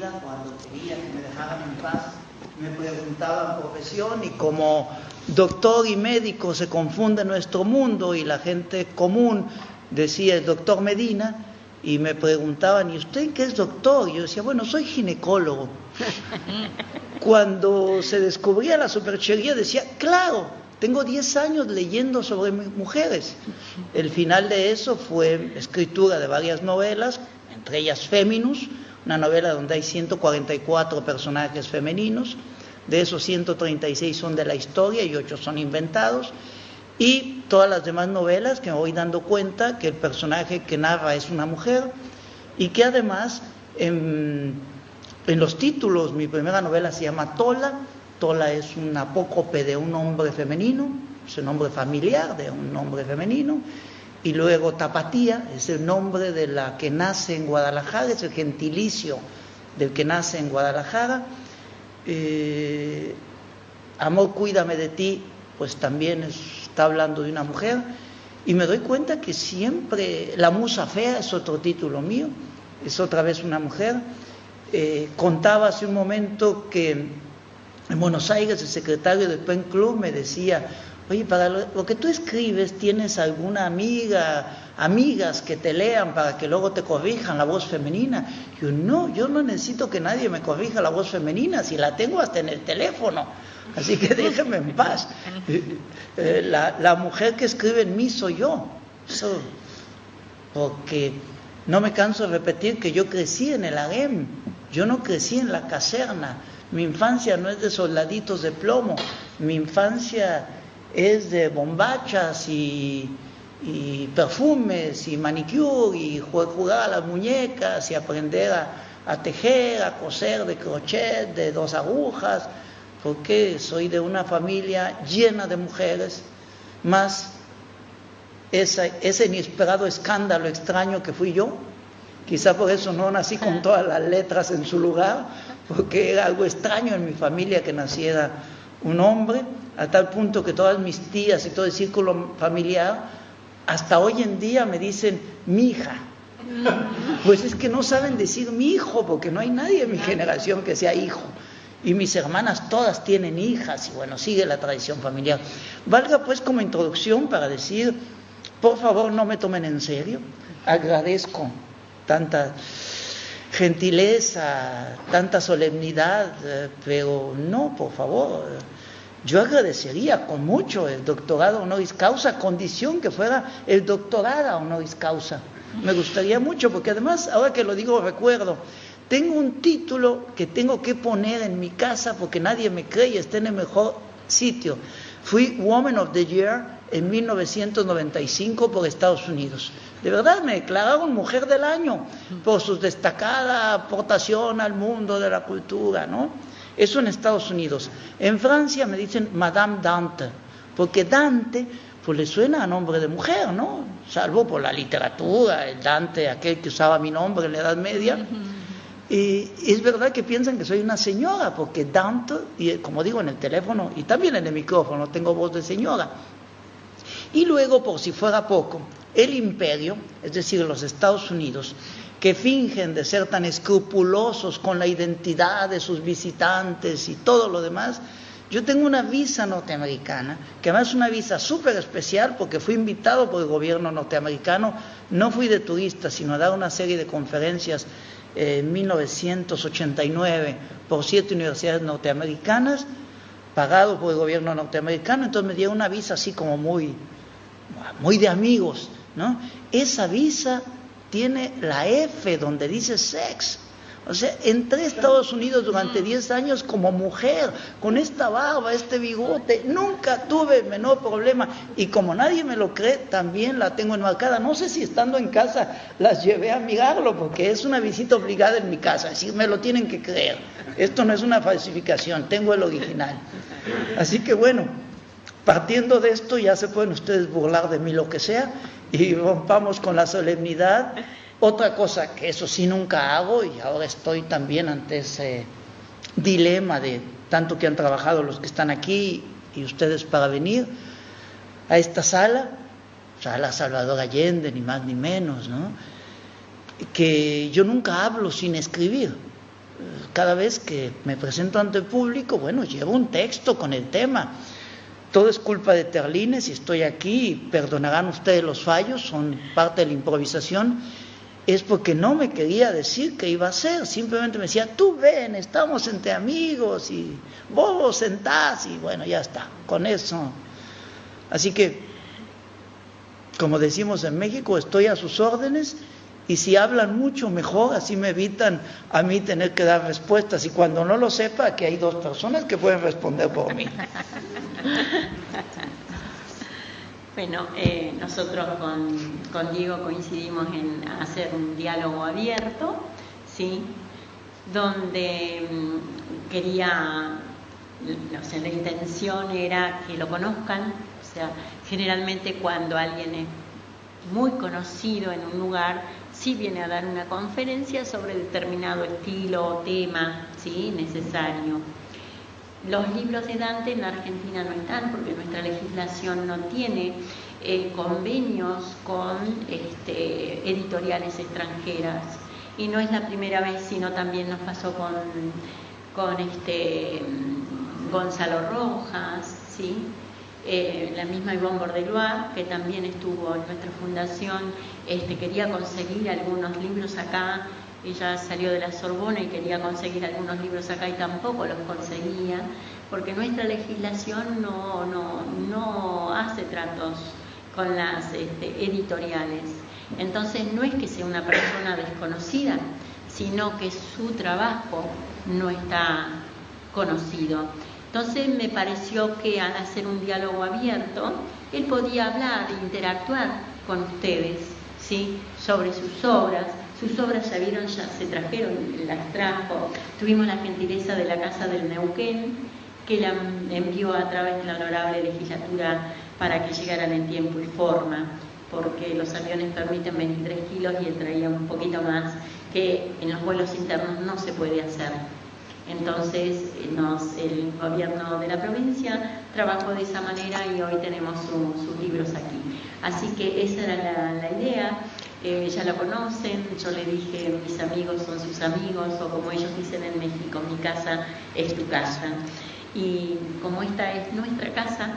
vida, cuando quería que me dejaran en paz, me preguntaban profesión, y como doctor y médico se confunde nuestro mundo y la gente común decía el doctor Medina, y me preguntaban, ¿y usted qué es doctor? Y yo decía, bueno, soy ginecólogo. Cuando se descubría la superchería decía, claro, tengo 10 años leyendo sobre mujeres. El final de eso fue escritura de varias novelas, entre ellas Feminus, una novela donde hay 144 personajes femeninos, de esos 136 son de la historia y 8 son inventados, y todas las demás novelas que me voy dando cuenta que el personaje que narra es una mujer, y que además en los títulos, mi primera novela se llama Tola. Tola es un apócope de un hombre femenino, es el nombre familiar de un hombre femenino, y luego Tapatía es el nombre de la que nace en Guadalajara, es el gentilicio del que nace en Guadalajara. Amor, cuídame de ti, pues también está hablando de una mujer, y me doy cuenta que siempre La musa fea es otro título mío, es otra vez una mujer. Contaba hace un momento que en Buenos Aires el secretario del Pen Club me decía, oye, para lo que tú escribes, ¿tienes alguna amigas que te lean para que luego te corrijan la voz femenina? Yo no necesito que nadie me corrija la voz femenina, si la tengo hasta en el teléfono, así que déjeme en paz. La mujer que escribe en mí soy yo. Porque no me canso de repetir que yo crecí en el harem, yo no crecí en la caserna. Mi infancia no es de soldaditos de plomo, mi infancia es de bombachas y perfumes y manicure y jugar a las muñecas y aprender a tejer, a coser de crochet, de 2 agujas, porque soy de una familia llena de mujeres, más ese inesperado escándalo extraño que fui yo. Quizá por eso no nací con todas las letras en su lugar, porque era algo extraño en mi familia que naciera un hombre, a tal punto que todas mis tías y todo el círculo familiar hasta hoy en día me dicen mi hija. Pues es que no saben decir mi hijo, porque no hay nadie en mi generación que sea hijo, y mis hermanas todas tienen hijas, y bueno, sigue la tradición familiar. Valga pues como introducción para decir, por favor no me tomen en serio, agradezco tanta gentileza, tanta solemnidad, pero no, por favor, yo agradecería con mucho el doctorado honoris causa, a condición que fuera el doctorado honoris causa. Me gustaría mucho, porque además, ahora que lo digo, recuerdo, tengo un título que tengo que poner en mi casa porque nadie me cree y está en el mejor sitio. Fui Woman of the Year en 1995 por Estados Unidos. De verdad, me declararon Mujer del Año por su destacada aportación al mundo de la cultura, ¿no? Eso en Estados Unidos. En Francia me dicen Madame Dante, porque Dante pues le suena a nombre de mujer, ¿no? Salvo por la literatura, el Dante, aquel que usaba mi nombre en la Edad Media. Y es verdad que piensan que soy una señora, porque Dante, y como digo en el teléfono y también en el micrófono, tengo voz de señora. Y luego, por si fuera poco, el imperio, es decir, los Estados Unidos, que fingen de ser tan escrupulosos con la identidad de sus visitantes y todo lo demás, yo tengo una visa norteamericana, que además es una visa súper especial porque fui invitado por el gobierno norteamericano, no fui de turista, sino a dar una serie de conferencias en 1989 por 7 universidades norteamericanas, pagado por el gobierno norteamericano. Entonces me dieron una visa así como muy de amigos, ¿no? Esa visa tiene la F donde dice sex. O sea, entré a Estados Unidos durante 10 años como mujer, con esta barba, este bigote, nunca tuve el menor problema, y como nadie me lo cree, también la tengo enmarcada. No sé si estando en casa las llevé a mirarlo, porque es una visita obligada en mi casa, así me lo tienen que creer. Esto no es una falsificación, tengo el original. Así que bueno, partiendo de esto ya se pueden ustedes burlar de mí lo que sea, y rompamos con la solemnidad. Otra cosa que eso sí nunca hago, y ahora estoy también ante ese dilema de tanto que han trabajado los que están aquí y ustedes para venir a esta sala Salvador Allende, ni más ni menos, ¿no? Que yo nunca hablo sin escribir. cada vez que me presento ante el público, bueno, llevo un texto con el tema. Todo es culpa de Terlines y estoy aquí, perdonarán ustedes los fallos, son parte de la improvisación. Es porque no me quería decir qué iba a hacer, simplemente me decía, tú ven, estamos entre amigos y vos sentás y bueno, ya está, con eso. Así que, como decimos en México, estoy a sus órdenes y si hablan mucho mejor, así me evitan a mí tener que dar respuestas y cuando no lo sepa, que hay dos personas que pueden responder por mí. Bueno, nosotros con Diego coincidimos en hacer un diálogo abierto, ¿sí? Donde quería, no sé, la intención era que lo conozcan, o sea, generalmente cuando alguien es muy conocido en un lugar, sí viene a dar una conferencia sobre determinado estilo o tema, ¿sí? Necesario. Los libros de Dante en Argentina no están porque nuestra legislación no tiene convenios con editoriales extranjeras y no es la primera vez, sino también nos pasó con Gonzalo Rojas, ¿sí? La misma Yvonne Bordelois, que también estuvo en nuestra fundación, quería conseguir algunos libros acá. Ella salió de la Sorbona y quería conseguir algunos libros acá y tampoco los conseguía, porque nuestra legislación no hace tratos con las editoriales. Entonces no es que sea una persona desconocida, sino que su trabajo no está conocido. Entonces me pareció que al hacer un diálogo abierto, él podía hablar, interactuar con ustedes, ¿sí? Sobre sus obras. Sus obras ya vieron, ya se trajeron, las trajo. Tuvimos la gentileza de la Casa del Neuquén, que la envió a través de la honorable legislatura para que llegaran en tiempo y forma, porque los aviones permiten 23 kilos y él traía un poquito más, que en los vuelos internos no se puede hacer. Entonces el gobierno de la provincia trabajó de esa manera y hoy tenemos sus libros aquí. Así que esa era la idea. Ya la conocen, yo le dije, mis amigos son sus amigos, o como ellos dicen en México, mi casa es tu casa. Y como esta es nuestra casa,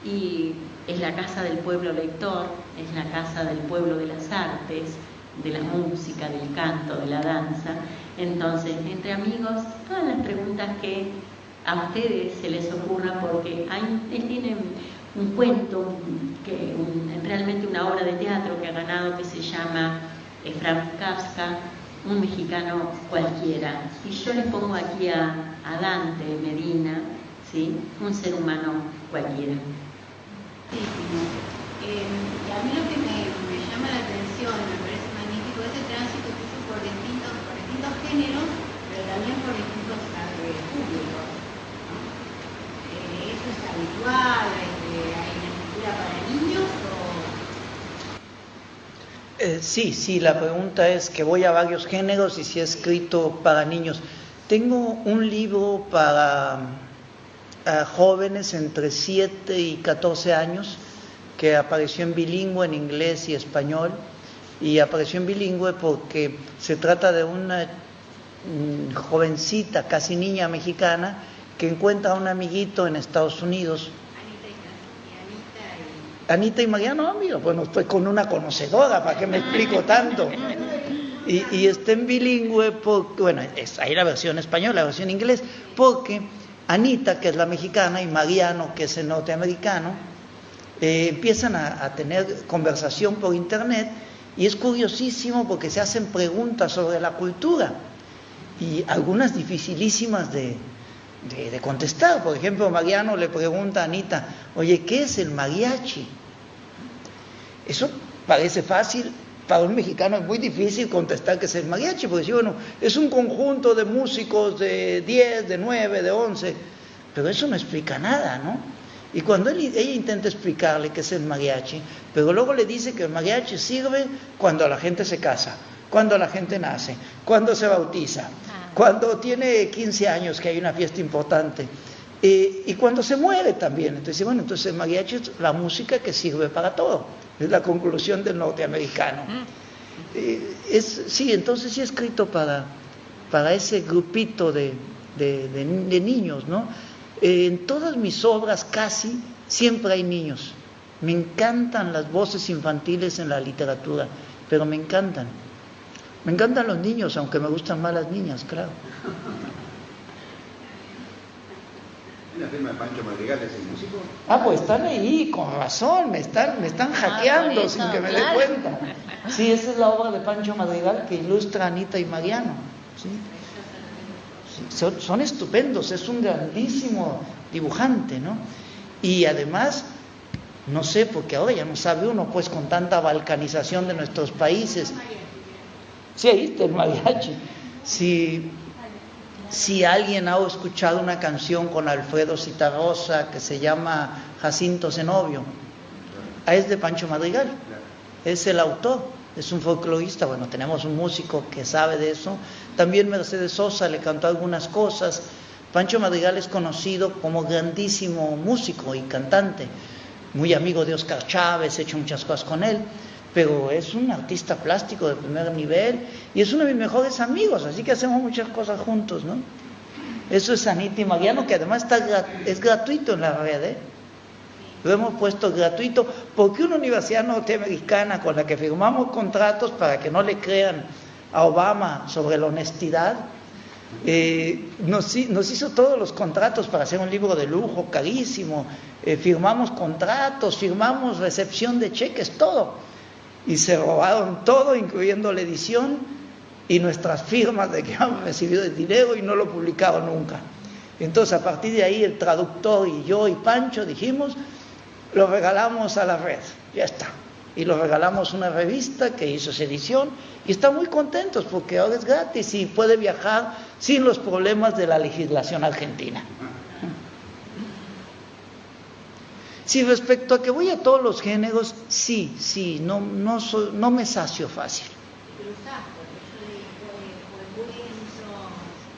y es la casa del pueblo lector, es la casa del pueblo de las artes, de la música, del canto, de la danza, entonces, entre amigos, todas las preguntas que a ustedes se les ocurran, porque él tiene un cuento, realmente una obra de teatro que ha ganado, que se llama Franz Kafka, un mexicano cualquiera. Y yo le pongo aquí a Dante Medina, ¿sí? Un ser humano cualquiera. Y a mí lo que me llama la atención, me parece magnífico, es el tránsito que hizo por distintos géneros, pero también por distintos públicos, ¿no? ¿Eso es habitual? ¿Hay una escritura para niños o...? Sí, la pregunta es que voy a varios géneros y si he escrito para niños. Tengo un libro para jóvenes entre 7 y 14 años que apareció en bilingüe, en inglés y español, y apareció en bilingüe porque se trata de una jovencita, casi niña mexicana, que encuentra a un amiguito en Estados Unidos. Anita y Mariano, amigo, bueno, estoy con una conocedora, ¿para qué me explico tanto? Y está en bilingüe porque, bueno, ahí la versión española, la versión inglés, porque Anita, que es la mexicana, y Mariano, que es el norteamericano, empiezan a tener conversación por internet, y es curiosísimo porque se hacen preguntas sobre la cultura, y algunas dificilísimas de contestar. Por ejemplo, Mariano le pregunta a Anita, oye, ¿qué es el mariachi? Eso parece fácil, para un mexicano es muy difícil contestar qué es el mariachi, porque sí, bueno, es un conjunto de músicos de 10, de 9, de 11, pero eso no explica nada, ¿no? Y cuando ella intenta explicarle qué es el mariachi, pero luego le dice que el mariachi sirve cuando la gente se casa, cuando la gente nace, cuando se bautiza, cuando tiene 15 años, que hay una fiesta importante, y cuando se muere también. Entonces, bueno, entonces el mariachi es la música que sirve para todo. Es la conclusión del norteamericano. Sí, entonces sí he escrito para para ese grupito de niños, ¿no? En todas mis obras casi siempre hay niños. Me encantan las voces infantiles en la literatura, pero me encantan. Me encantan los niños, aunque me gustan más las niñas, claro. ¿La firma de Pancho Madrigal es el músico? Ah, pues están ahí, con razón, me están hackeando sin que me dé cuenta. Sí, esa es la obra de Pancho Madrigal que ilustra Anita y Mariano. ¿Sí? Sí, son estupendos, es un grandísimo dibujante, ¿no? Y además, no sé, porque ahora ya no sabe uno, pues con tanta balcanización de nuestros países. Sí, ahí está el mariachi. Si alguien ha escuchado una canción con Alfredo Zitarrosa que se llama Jacinto Zenobio, es de Pancho Madrigal, es el autor, es un folclorista. Bueno, tenemos un músico que sabe de eso. También Mercedes Sosa le cantó algunas cosas. Pancho Madrigal es conocido como grandísimo músico y cantante, muy amigo de Oscar Chávez, he hecho muchas cosas con él, pero es un artista plástico de primer nivel y es uno de mis mejores amigos, así que hacemos muchas cosas juntos, ¿no? Eso es Anita y Mariano, que además es gratuito en la red, ¿eh? Lo hemos puesto gratuito porque una universidad norteamericana con la que firmamos contratos para que no le crean a Obama sobre la honestidad, nos hizo todos los contratos para hacer un libro de lujo carísimo, firmamos contratos, firmamos recepción de cheques, todo, y se robaron todo, incluyendo la edición y nuestras firmas de que habíamos recibido el dinero, y no lo publicaron nunca. Entonces, a partir de ahí, el traductor y yo y Pancho dijimos, lo regalamos a la red, ya está. Y lo regalamos a una revista que hizo esa edición y están muy contentos porque ahora es gratis y puede viajar sin los problemas de la legislación argentina. Sí, respecto a que voy a todos los géneros, sí, no me sacio fácil.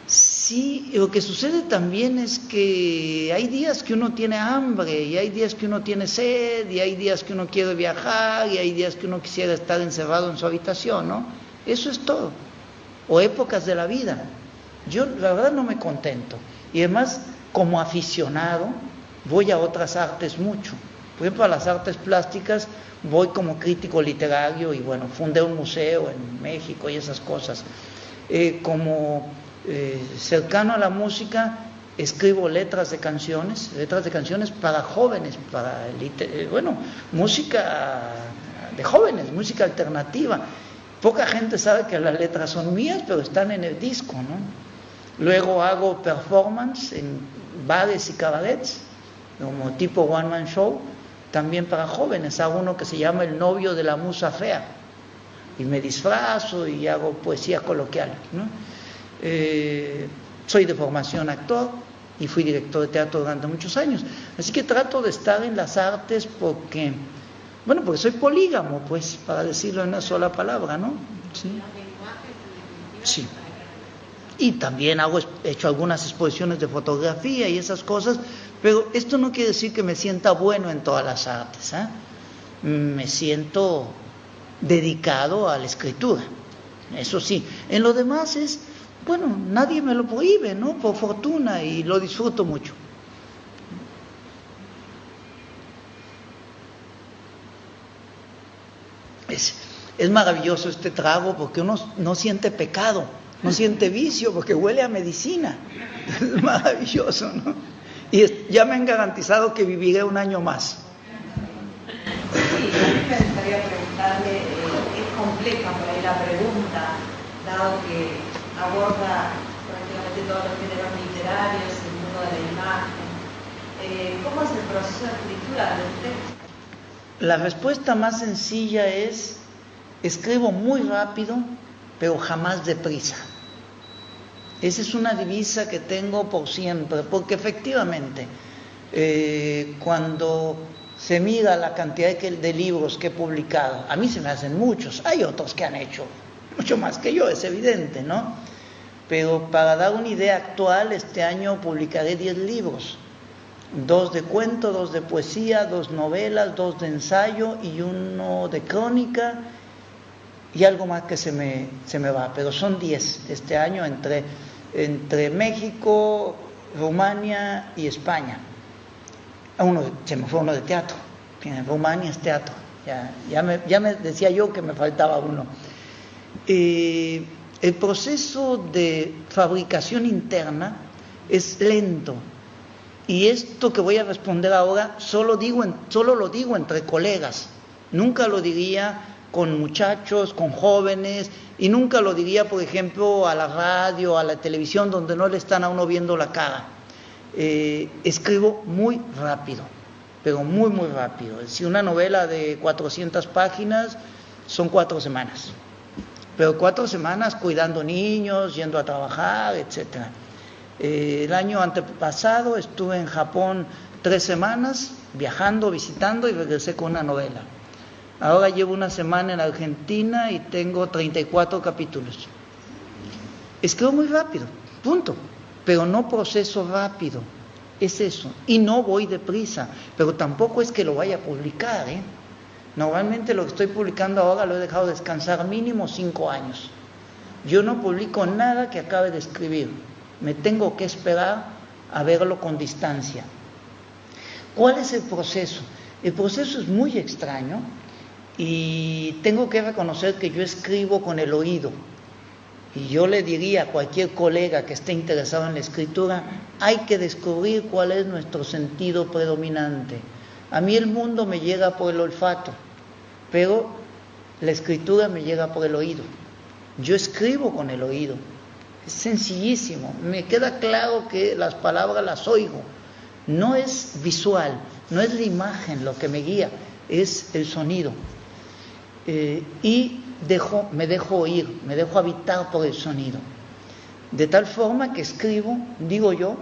Sí, lo que sucede también es que hay días que uno tiene hambre, y hay días que uno tiene sed, y hay días que uno quiere viajar, y hay días que uno quisiera estar encerrado en su habitación, ¿no? Eso es todo. O épocas de la vida. Yo, la verdad, no me contento. Y además, como aficionado, voy a otras artes mucho. Por ejemplo, a las artes plásticas voy como crítico literario y, bueno, fundé un museo en México y esas cosas. Cercano a la música, escribo letras de canciones para jóvenes, música de jóvenes, música alternativa. Poca gente sabe que las letras son mías, pero están en el disco, ¿no? Luego hago performance en bares y cabarets, como tipo one man show, también para jóvenes. Hago uno que se llama El novio de la musa fea, y me disfrazo y hago poesía coloquial, ¿no? Soy de formación actor y fui director de teatro durante muchos años, así que trato de estar en las artes porque soy polígamo, pues, para decirlo en una sola palabra, ¿no? Sí. Y también he hecho algunas exposiciones de fotografía y esas cosas, pero esto no quiere decir que me sienta bueno en todas las artes, ¿eh? Me siento dedicado a la escritura, eso sí. En lo demás nadie me lo prohíbe, ¿no? Por fortuna, y lo disfruto mucho. Es maravilloso este trago porque uno no siente pecado, no siente vicio porque huele a medicina. Es maravilloso, ¿no? Y ya me han garantizado que viviré un año más. Sí, a mí me gustaría preguntarle, es compleja por ahí la pregunta, dado que aborda prácticamente todos los géneros literarios, el mundo de la imagen. ¿Cómo es el proceso de escritura del texto? La respuesta más sencilla es: escribo muy rápido, pero jamás deprisa. Esa es una divisa que tengo por siempre, porque efectivamente, cuando se mira la cantidad de libros que he publicado, a mí se me hacen muchos, hay otros que han hecho mucho más que yo, es evidente, ¿no? Pero para dar una idea actual, este año publicaré 10 libros, 2 de cuento, 2 de poesía, 2 novelas, 2 de ensayo y 1 de crónica, y algo más que se me va, pero son 10 este año entre México, Rumania y España. Se me fue uno de teatro, en Rumania es teatro, ya me decía yo que me faltaba uno. El proceso de fabricación interna es lento, y esto que voy a responder ahora solo lo digo entre colegas, nunca lo diría con muchachos, con jóvenes, y nunca lo diría, por ejemplo, a la radio, a la televisión, donde no le están a uno viendo la cara. Escribo muy rápido, pero muy, muy rápido. Si una novela de 400 páginas, son 4 semanas. Pero 4 semanas cuidando niños, yendo a trabajar, etc. El año antepasado estuve en Japón 3 semanas, viajando, visitando, y regresé con una novela. Ahora llevo una semana en Argentina y tengo 34 capítulos. Escribo muy rápido, punto. Pero no proceso rápido, es eso. Y no voy deprisa, pero tampoco es que lo vaya a publicar, ¿eh? Normalmente lo que estoy publicando ahora lo he dejado descansar mínimo 5 años. Yo no publico nada que acabe de escribir. Me tengo que esperar a verlo con distancia. ¿Cuál es el proceso? El proceso es muy extraño y tengo que reconocer que yo escribo con el oído. Y yo le diría a cualquier colega que esté interesado en la escritura, hay que descubrir cuál es nuestro sentido predominante. A mí el mundo me llega por el olfato, pero la escritura me llega por el oído. Yo escribo con el oído. Es sencillísimo. Me queda claro que las palabras las oigo. No es visual, no es la imagen lo que me guía, es el sonido. Y me dejo oír, me dejo habitar por el sonido. De tal forma que escribo, digo yo,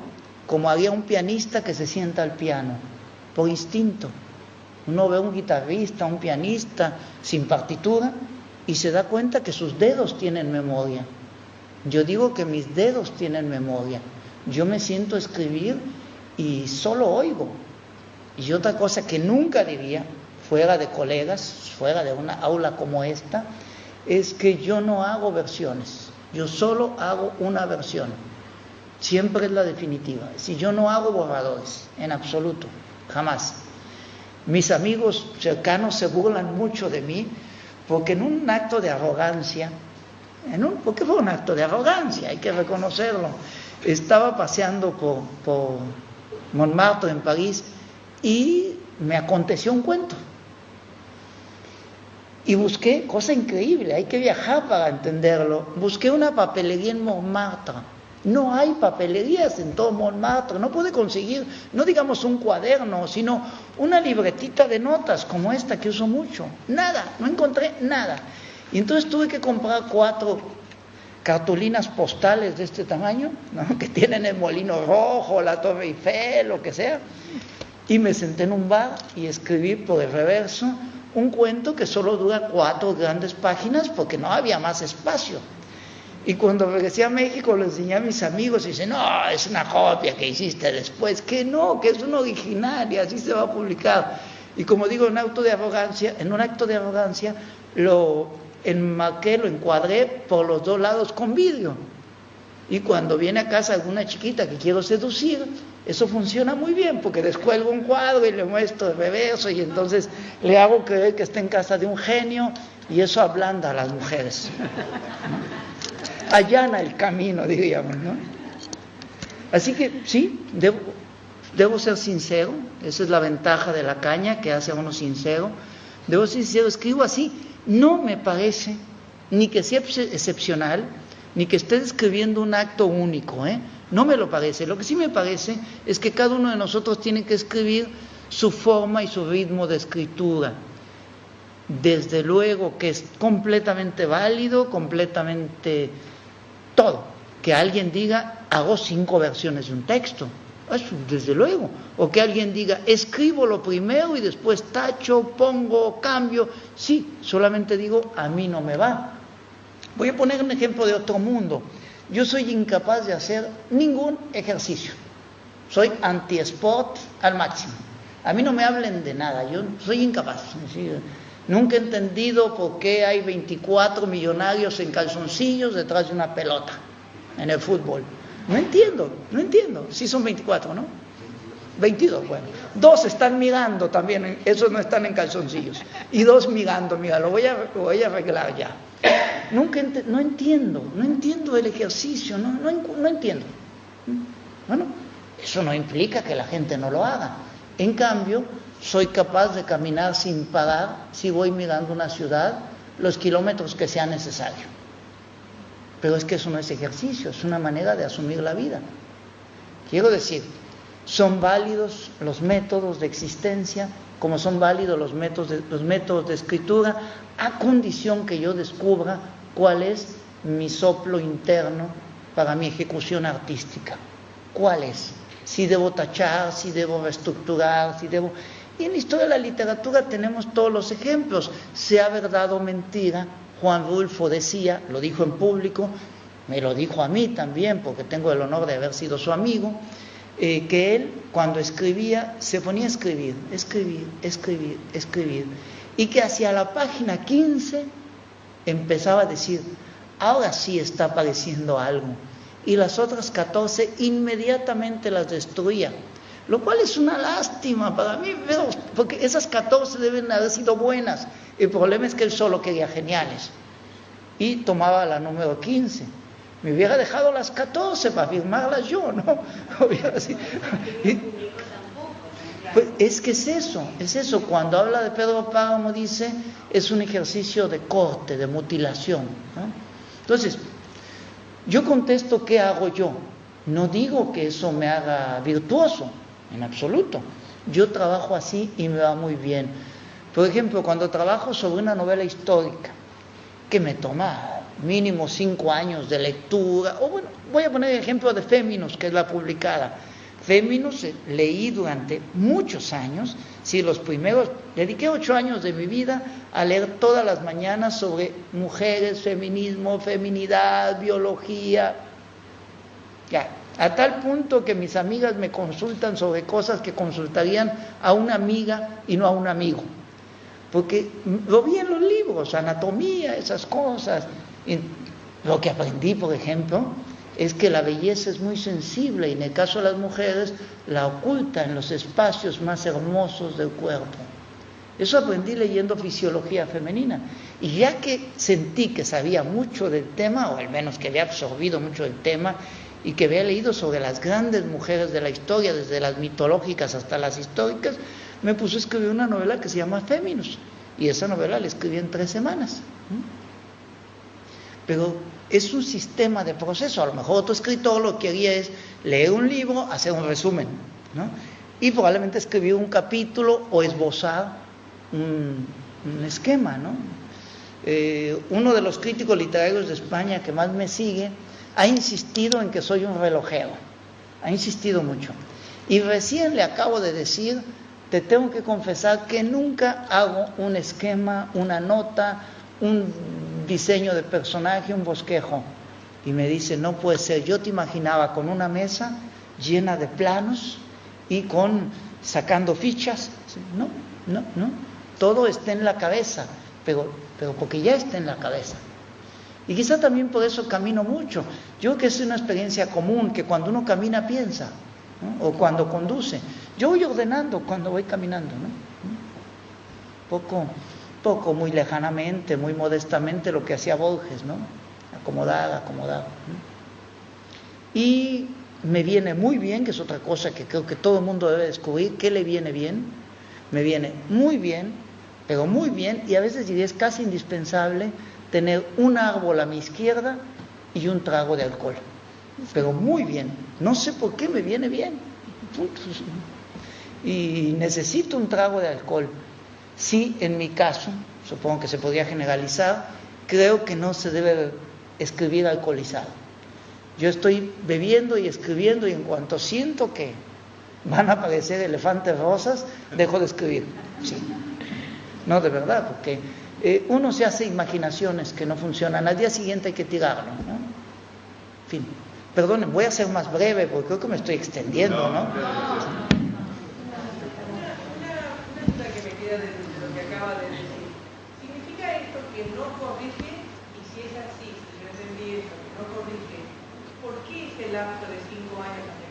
como haría un pianista que se sienta al piano, por instinto. Uno ve a un guitarrista, un pianista sin partitura y se da cuenta que sus dedos tienen memoria. Yo digo que mis dedos tienen memoria. Yo me siento a escribir y solo oigo. Y otra cosa que nunca diría, fuera de colegas, fuera de una aula como esta, es que yo no hago versiones. Yo solo hago una versión. Siempre es la definitiva. Si yo no hago borradores, en absoluto, jamás. Mis amigos cercanos se burlan mucho de mí porque en un acto de arrogancia, porque fue un acto de arrogancia, hay que reconocerlo. Estaba paseando por Montmartre en París y me aconteció un cuento. Y busqué, cosa increíble, hay que viajar para entenderlo, busqué una papelería en Montmartre. No hay papelerías en todo Montmartre, no pude conseguir, no digamos un cuaderno, sino una libretita de notas como esta que uso mucho. Nada, no encontré nada. Y entonces tuve que comprar 4 cartulinas postales de este tamaño, ¿no? Que tienen el Molino Rojo, la Torre Eiffel, lo que sea. Y me senté en un bar y escribí por el reverso un cuento que solo dura 4 grandes páginas porque no había más espacio. Y cuando regresé a México lo enseñé a mis amigos y dicen, no, es una copia que hiciste después, que no, que es un original y así se va a publicar. Y como digo, en un acto de arrogancia lo enmarqué, lo encuadré por los 2 lados con vidrio. Y cuando viene a casa alguna chiquita que quiero seducir, eso funciona muy bien porque descuelgo un cuadro y le muestro el reverso y entonces le hago creer que está en casa de un genio y eso ablanda a las mujeres, ¿no? Allana el camino, diríamos, ¿no? Así que sí, debo ser sincero, esa es la ventaja de la caña que hace a uno sincero. Debo ser sincero, escribo así, no me parece ni que sea excepcional, ni que esté describiendo un acto único, no me lo parece. Lo que sí me parece es que cada uno de nosotros tiene que escribir su forma y su ritmo de escritura. Desde luego que es completamente válido, completamente todo. Que alguien diga, hago 5 versiones de un texto, eso, desde luego. O que alguien diga, escribo lo primero y después tacho, pongo, cambio. Sí, solamente digo, a mí no me va. Voy a poner un ejemplo de otro mundo. Yo soy incapaz de hacer ningún ejercicio. Soy anti-sport al máximo. A mí no me hablen de nada, yo soy incapaz. Nunca he entendido por qué hay 24 millonarios en calzoncillos detrás de una pelota en el fútbol. No entiendo. Sí son 24, ¿no? 22, bueno. 2 están mirando también, esos no están en calzoncillos. Y 2 mirando, mira, lo voy a arreglar ya. No entiendo el ejercicio, no entiendo. Bueno, eso no implica que la gente no lo haga. En cambio, soy capaz de caminar sin parar si voy mirando una ciudad los kilómetros que sea necesario. Pero es que eso no es ejercicio, es una manera de asumir la vida. Quiero decir, son válidos los métodos de existencia, como son válidos los métodos de escritura, a condición que yo descubra cuál es mi soplo interno para mi ejecución artística. ¿Cuál es? Si debo tachar, si debo reestructurar, Y en la historia de la literatura tenemos todos los ejemplos, sea verdad o mentira. Juan Rulfo decía, lo dijo en público, me lo dijo a mí también, porque tengo el honor de haber sido su amigo, que él, cuando escribía, se ponía a escribir, y que hacia la página 15 empezaba a decir, ahora sí está apareciendo algo, y las otras 14 inmediatamente las destruía, lo cual es una lástima para mí, porque esas 14 deben haber sido buenas. El problema es que él solo quería geniales y tomaba la número 15. Me hubiera dejado las 14 para firmarlas yo, ¿no? Pues es que es eso. Cuando habla de Pedro Páramo dice, es un ejercicio de corte, de mutilación, ¿no? Entonces, yo contesto, ¿qué hago yo? No digo que eso me haga virtuoso, en absoluto. Yo trabajo así y me va muy bien. Por ejemplo, cuando trabajo sobre una novela histórica, que me toma mínimo 5 años de lectura, o bueno, voy a poner el ejemplo de Féminos, que es la publicada. Féminos leí durante muchos años, dediqué 8 años de mi vida a leer todas las mañanas sobre mujeres, feminismo, feminidad, biología, ya, a tal punto que mis amigas me consultan sobre cosas que consultarían a una amiga y no a un amigo, porque lo vi en los libros, anatomía, esas cosas. Y lo que aprendí, por ejemplo, es que la belleza es muy sensible y en el caso de las mujeres la oculta en los espacios más hermosos del cuerpo. Eso aprendí leyendo fisiología femenina, y ya que sentí que sabía mucho del tema, o al menos que había absorbido mucho del tema, y que había leído sobre las grandes mujeres de la historia, desde las mitológicas hasta las históricas, me puse a escribir una novela que se llama Féminos, y esa novela la escribí en 3 semanas. Pero es un sistema de proceso. A lo mejor otro escritor lo que haría es leer un libro, hacer un resumen, ¿no? Y probablemente escribir un capítulo o esbozar un esquema, ¿no? Uno de los críticos literarios de España que más me sigue ha insistido en que soy un relojero, ha insistido mucho, y recién le acabo de decir, te tengo que confesar que nunca hago un esquema, una nota, un diseño de personaje, un bosquejo. Y me dice, no puede ser, yo te imaginaba con una mesa llena de planos y sacando fichas. No, todo está en la cabeza, pero porque ya está en la cabeza. Y quizá también por eso camino mucho. Yo creo que es una experiencia común, que cuando uno camina piensa, ¿no? O cuando conduce. Yo voy ordenando cuando voy caminando, ¿no? Poco, muy lejanamente, muy modestamente, lo que hacía Borges, ¿no? Acomodar, ¿no? Y me viene muy bien, que es otra cosa que creo que todo el mundo debe descubrir. ¿Qué le viene bien? Me viene muy bien, pero muy bien, y a veces diría es casi indispensable tener un árbol a mi izquierda y un trago de alcohol, pero muy bien. No sé por qué me viene bien, y necesito un trago de alcohol. Sí, en mi caso, supongo que se podría generalizar, creo que no se debe escribir alcoholizado. Yo estoy bebiendo y escribiendo, y en cuanto siento que van a aparecer elefantes rosas, dejo de escribir. Sí. No, de verdad, porque uno se hace imaginaciones que no funcionan, al día siguiente hay que tirarlo, ¿no? En fin, perdonen, voy a ser más breve porque creo que me estoy extendiendo, ¿no? Una duda que me queda de lo que acaba de decir. que no corrige, y si es así, si yo entendí eso, que no corrige, ¿por qué ese lapso de 5 años hasta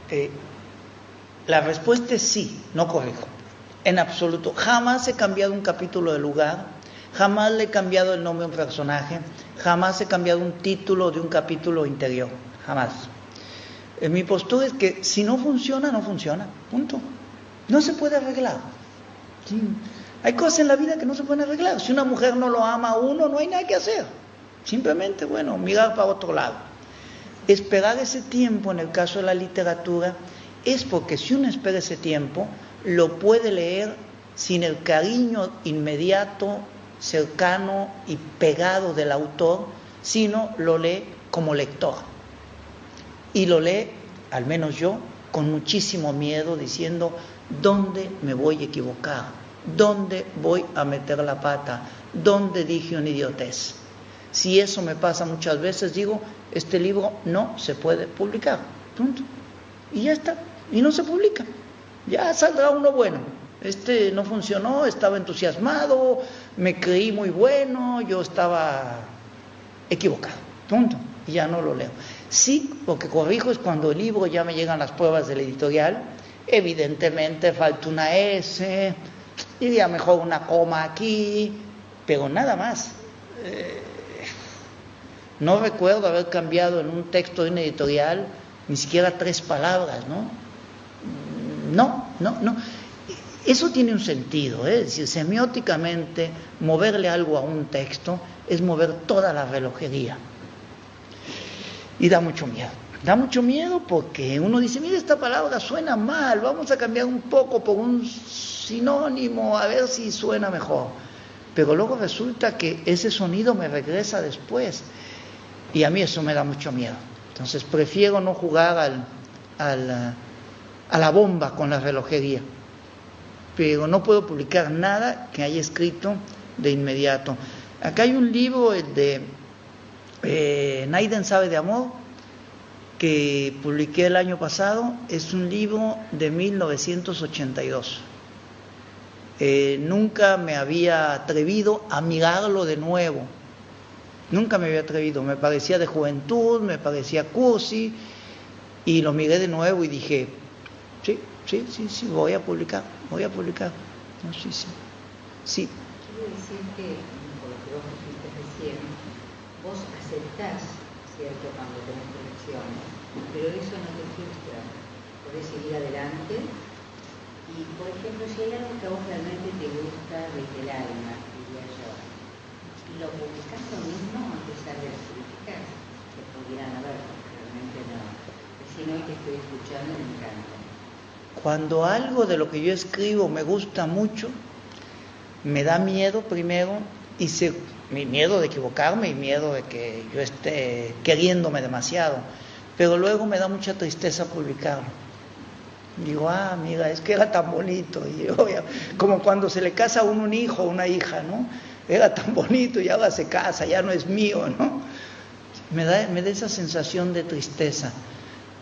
que publica? La respuesta es sí, no corrijo, en absoluto. Jamás he cambiado un capítulo de lugar, jamás le he cambiado el nombre a un personaje, jamás he cambiado un título de un capítulo interior, jamás. Mi postura es que si no funciona, no funciona, punto. No se puede arreglar. Sí. Hay cosas en la vida que no se pueden arreglar. Si una mujer no lo ama a uno, no hay nada que hacer. Simplemente, bueno, mirar para otro lado. Esperar ese tiempo, en el caso de la literatura, es porque si uno espera ese tiempo, lo puede leer sin el cariño inmediato, cercano y pegado del autor, sino lo lee como lector. Y lo lee, al menos yo, con muchísimo miedo, diciendo, ¿dónde me voy a equivocar? ¿Dónde voy a meter la pata? ¿Dónde dije una idiotez? Si eso me pasa muchas veces, digo, este libro no se puede publicar, punto. Y ya está, y no se publica. Ya saldrá uno bueno. Este no funcionó, estaba entusiasmado, me creí muy bueno, yo estaba equivocado, punto. Y ya no lo leo. Sí, lo que corrijo es cuando el libro ya me llegan las pruebas del editorial, evidentemente falta una S, diría mejor una coma aquí, pero nada más. No recuerdo haber cambiado en un texto de una editorial ni siquiera 3 palabras, ¿no? No. Eso tiene un sentido, es decir, semióticamente, moverle algo a un texto es mover toda la relojería. Y da mucho miedo. Da mucho miedo porque uno dice, mira, esta palabra suena mal, vamos a cambiar un poco por un sinónimo, a ver si suena mejor. Pero luego resulta que ese sonido me regresa después. Y a mí eso me da mucho miedo. Entonces prefiero no jugar a la bomba con la relojería. Pero no puedo publicar nada que haya escrito de inmediato. Acá hay un libro, el de Naiden sabe de amor, que publiqué el año pasado. Es un libro de 1982. Nunca me había atrevido a mirarlo de nuevo. Nunca me había atrevido. Me parecía de juventud, me parecía cursi, y lo miré de nuevo y dije, sí, voy a publicar. No, sí. Quiero decir que, por lo que vos dijiste recién, vos aceptás, ¿cierto?, cuando tenés correcciones, pero eso no te frustra, podés seguir adelante. Y, por ejemplo, si hay algo que a vos realmente te gusta desde el alma, diría yo, ¿lo publicás lo mismo a pesar de las críticas que pudieran haber? Realmente no. Recién hoy te estoy escuchando y me encanta. Cuando algo de lo que yo escribo me gusta mucho, me da miedo primero, mi miedo de equivocarme y miedo de que yo esté queriéndome demasiado, pero luego me da mucha tristeza publicarlo. Digo, mira, es que era tan bonito, y como cuando se le casa a uno un hijo o una hija, ¿no? Era tan bonito y ahora se casa, ya no es mío, ¿no? Me da esa sensación de tristeza.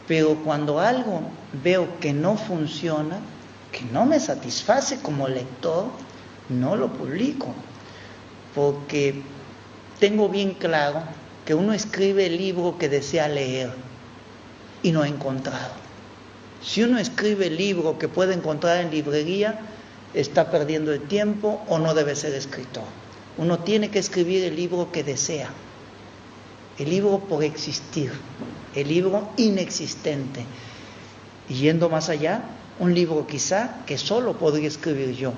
Pero cuando algo veo que no funciona, que no me satisface como lector, no lo publico. Porque tengo bien claro que uno escribe el libro que desea leer y no ha encontrado. Si uno escribe el libro que puede encontrar en librería, está perdiendo el tiempo o no debe ser escritor. Uno tiene que escribir el libro que desea. El libro por existir, el libro inexistente. Y yendo más allá, un libro quizá que solo podría escribir yo.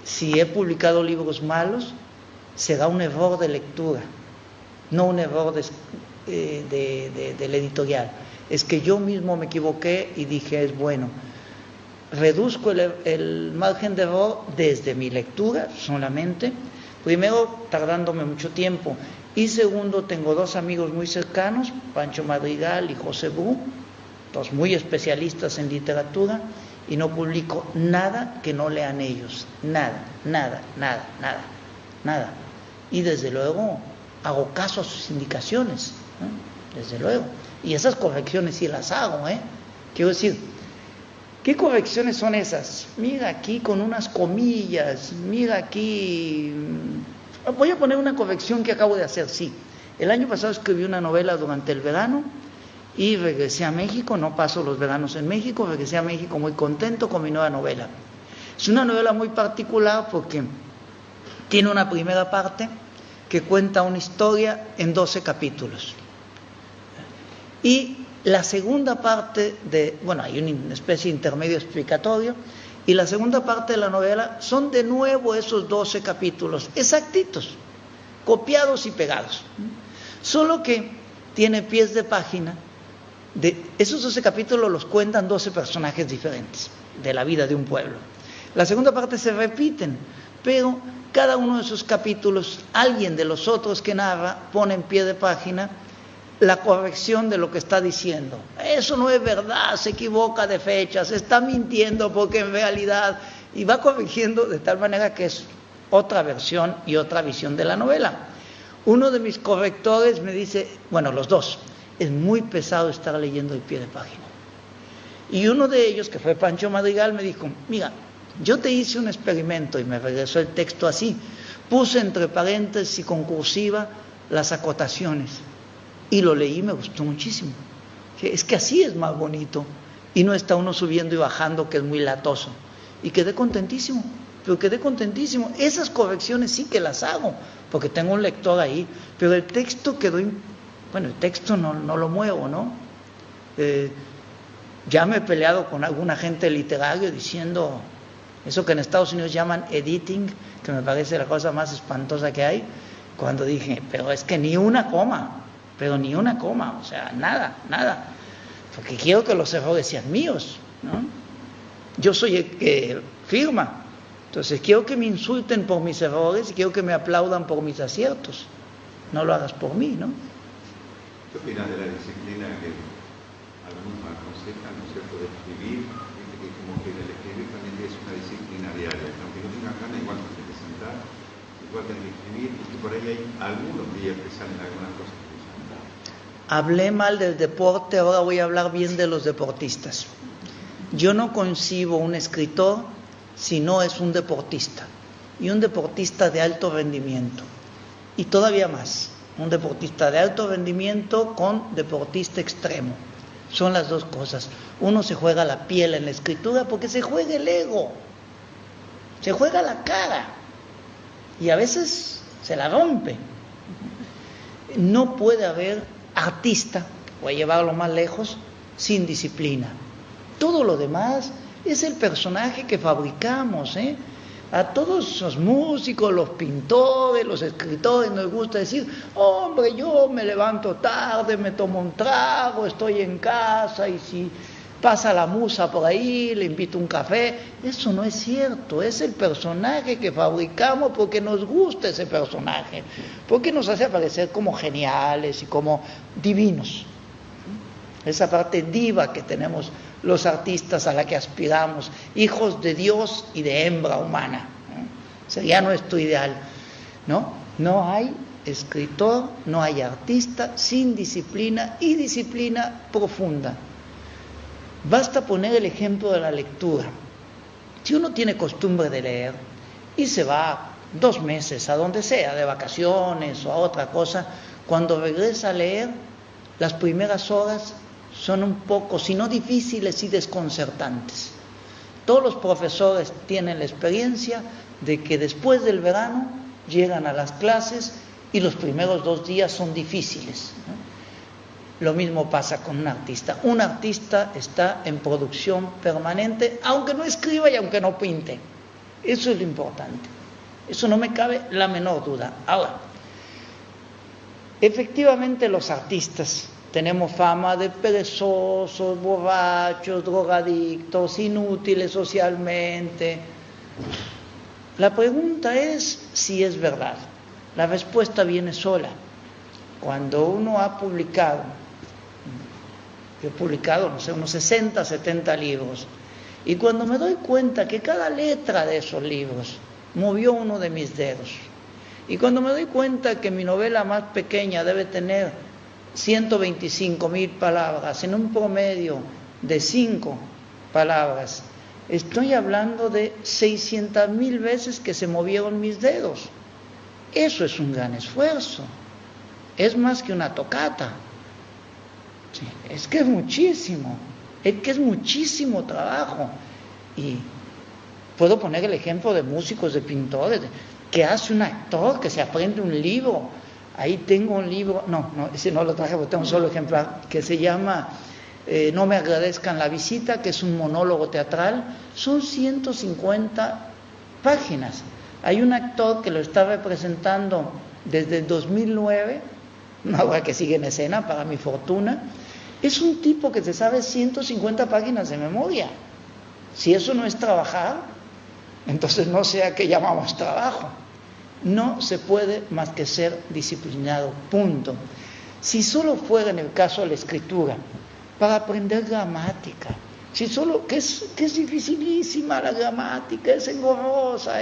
Si he publicado libros malos, será un error de lectura, no un error del editorial. Es que yo mismo me equivoqué y dije, es bueno. Reduzco el margen de error desde mi lectura solamente. Primero, tardándome mucho tiempo, y segundo, tengo 2 amigos muy cercanos, Pancho Madrigal y José Bru, 2 muy especialistas en literatura, y no publico nada que no lean ellos, nada. Y desde luego hago caso a sus indicaciones, ¿no? Desde luego, y esas correcciones sí las hago, Quiero decir, ¿Qué correcciones son esas? Mira aquí con unas comillas, mira aquí. Voy a poner una corrección que acabo de hacer, sí. El año pasado escribí una novela durante el verano y regresé a México, no paso los veranos en México, regresé a México muy contento con mi nueva novela. Es una novela muy particular porque tiene una primera parte que cuenta una historia en 12 capítulos. Y la segunda parte hay una especie de intermedio explicatorio, y la segunda parte de la novela son de nuevo esos 12 capítulos, exactitos, copiados y pegados. Solo que tiene pies de página, de esos 12 capítulos los cuentan 12 personajes diferentes de la vida de un pueblo. La segunda parte se repiten, pero cada uno de esos capítulos, alguien de los otros que narra pone en pie de página la corrección de lo que está diciendo. Eso no es verdad, se equivoca de fechas, está mintiendo porque en realidad, y va corrigiendo de tal manera que es otra versión y otra visión de la novela. Uno de mis correctores me dice, los dos, es muy pesado estar leyendo el pie de página. Y uno de ellos, que fue Pancho Madrigal, me dijo, mira, yo te hice un experimento y me regresó el texto así, puse entre paréntesis y con cursiva las acotaciones y lo leí y me gustó muchísimo. Es que así es más bonito y no está uno subiendo y bajando, que es muy latoso. Y quedé contentísimo, esas correcciones sí que las hago porque tengo un lector ahí, pero el texto quedó, el texto no lo muevo, ¿no? Ya me he peleado con algún agente literario diciendo eso que en Estados Unidos llaman editing, que me parece la cosa más espantosa que hay, cuando dije, pero es que ni una coma, o sea, nada, porque quiero que los errores sean míos, ¿no? Yo soy el que firma, entonces quiero que me insulten por mis errores y quiero que me aplaudan por mis aciertos, no lo hagas por mí, ¿no? ¿Qué opinas de la disciplina que algunos aconsejan, ¿no es cierto?, de escribir? Dice que como que el escribir también es una disciplina diaria, aunque no tengas ganas, igual tienes que sentar, igual tienes que escribir, y que por ahí hay algunos días que salen algunas cosas que salen. Hablé mal del deporte, ahora voy a hablar bien de los deportistas. Yo no concibo un escritor si no es un deportista, y un deportista de alto rendimiento, y todavía más, un deportista de alto rendimiento con deportista extremo. Son las dos cosas. Uno se juega la piel en la escritura porque se juega el ego, se juega la cara y a veces se la rompe. No puede haber artista, voy a llevarlo más lejos, sin disciplina. Todo lo demás es el personaje que fabricamos, A todos los músicos, los pintores, los escritores nos gusta decir, hombre, yo me levanto tarde, me tomo un trago, estoy en casa y si pasa la musa por ahí, le invito un café. Eso no es cierto, es el personaje que fabricamos porque nos gusta ese personaje, porque nos hace aparecer como geniales y como divinos. Esa parte diva que tenemos los artistas a la que aspiramos, hijos de Dios y de hembra humana, sería nuestro ideal, ¿no? No hay escritor, no hay artista sin disciplina y disciplina profunda. Basta poner el ejemplo de la lectura. Si uno tiene costumbre de leer y se va 2 meses a donde sea, de vacaciones o a otra cosa, cuando regresa a leer, las primeras horas son un poco, si no difíciles, y desconcertantes. Todos los profesores tienen la experiencia de que después del verano llegan a las clases y los primeros 2 días son difíciles, ¿no? Lo mismo pasa con un artista. Un artista está en producción permanente, aunque no escriba y aunque no pinte. Eso es lo importante. Eso no me cabe la menor duda. Ahora, efectivamente los artistas tenemos fama de perezosos, borrachos, drogadictos, inútiles socialmente. La pregunta es si es verdad. La respuesta viene sola. Cuando uno ha publicado, yo he publicado, unos 60, 70 libros, y cuando me doy cuenta que cada letra de esos libros movió uno de mis dedos, y cuando me doy cuenta que mi novela más pequeña debe tener 125,000 palabras en un promedio de 5, palabras. Estoy hablando de 600,000 veces que se movieron mis dedos. Eso es un gran esfuerzo. Es más que una tocata. Sí, es que es muchísimo. Es que es muchísimo trabajo. Y puedo poner el ejemplo de músicos, de pintores, que hace un actor que se aprende un libro. Ahí tengo un libro, no, ese no lo traje porque tengo un solo ejemplar, que se llama No me agradezcan la visita, que es un monólogo teatral. Son 150 páginas. Hay un actor que lo está representando desde el 2009, ahora que sigue en escena, para mi fortuna. Es un tipo que se sabe 150 páginas de memoria. Si eso no es trabajar, entonces no sé a qué llamamos trabajo. No se puede más que ser disciplinado, punto. Si solo fuera en el caso de la escritura, para aprender gramática, si solo, que es dificilísima la gramática, es engorrosa,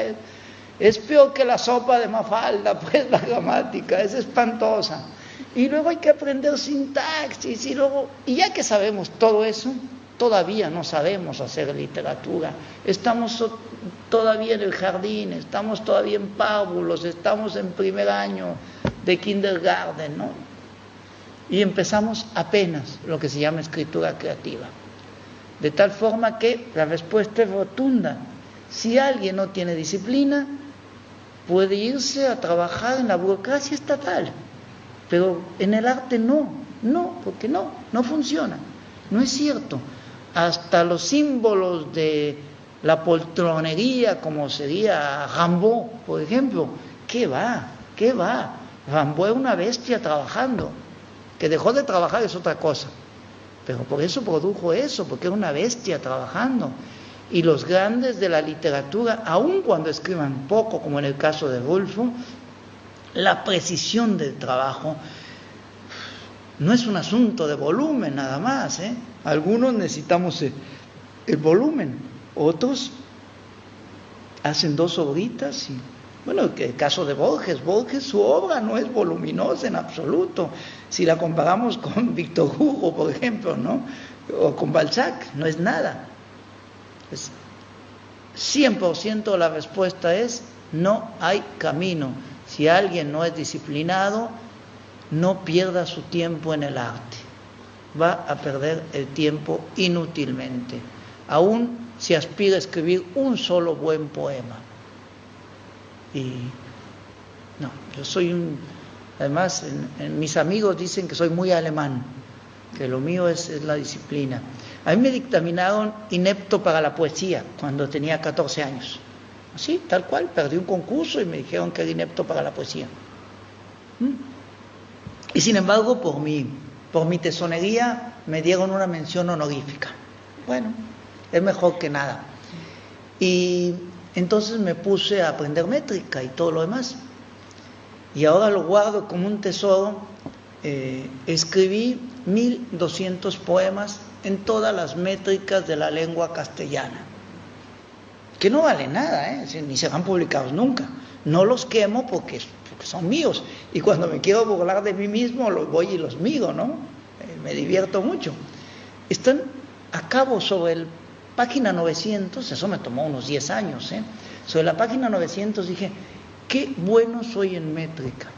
es peor que la sopa de Mafalda, pues la gramática, es espantosa. Y luego hay que aprender sintaxis, y ya que sabemos todo eso, todavía no sabemos hacer literatura. Estamos todavía en el jardín, estamos todavía en párvulos, estamos en primer año de kindergarten, ¿no? Y empezamos apenas lo que se llama escritura creativa. De tal forma que la respuesta es rotunda. Si alguien no tiene disciplina, puede irse a trabajar en la burocracia estatal, pero en el arte no, porque no funciona. No es cierto. Hasta los símbolos de la poltronería, como sería Rimbaud, por ejemplo, ¿qué va? Rimbaud es una bestia trabajando. Que dejó de trabajar es otra cosa, pero por eso produjo eso, porque era una bestia trabajando. Y los grandes de la literatura, aun cuando escriban poco, como en el caso de Rulfo, la precisión del trabajo no es un asunto de volumen nada más, ¿eh? Algunos necesitamos el volumen, otros hacen 2 obritas y, bueno, el caso de Borges, su obra no es voluminosa en absoluto. Si la comparamos con Víctor Hugo, por ejemplo, ¿no? O con Balzac, no es nada. 100% la respuesta es: no hay camino. Si alguien no es disciplinado, no pierda su tiempo en el arte. Va a perder el tiempo inútilmente, aun si aspira a escribir un solo buen poema. Y no, yo soy además, mis amigos dicen que soy muy alemán, que lo mío es la disciplina. A mí me dictaminaron inepto para la poesía cuando tenía 14 años. Así, tal cual, perdí un concurso y me dijeron que era inepto para la poesía. Y sin embargo, por mi tesonería me dieron una mención honorífica. Bueno, es mejor que nada. Y entonces me puse a aprender métrica y todo lo demás. Y ahora lo guardo como un tesoro. Escribí 1200 poemas en todas las métricas de la lengua castellana, que no vale nada, ni serán publicados nunca. No los quemo porque son míos, y cuando me quiero burlar de mí mismo los voy y los miro, ¿no? Me divierto mucho. Están a cabo sobre la página 900, eso me tomó unos 10 años, sobre la página 900 dije: qué bueno soy en métrica.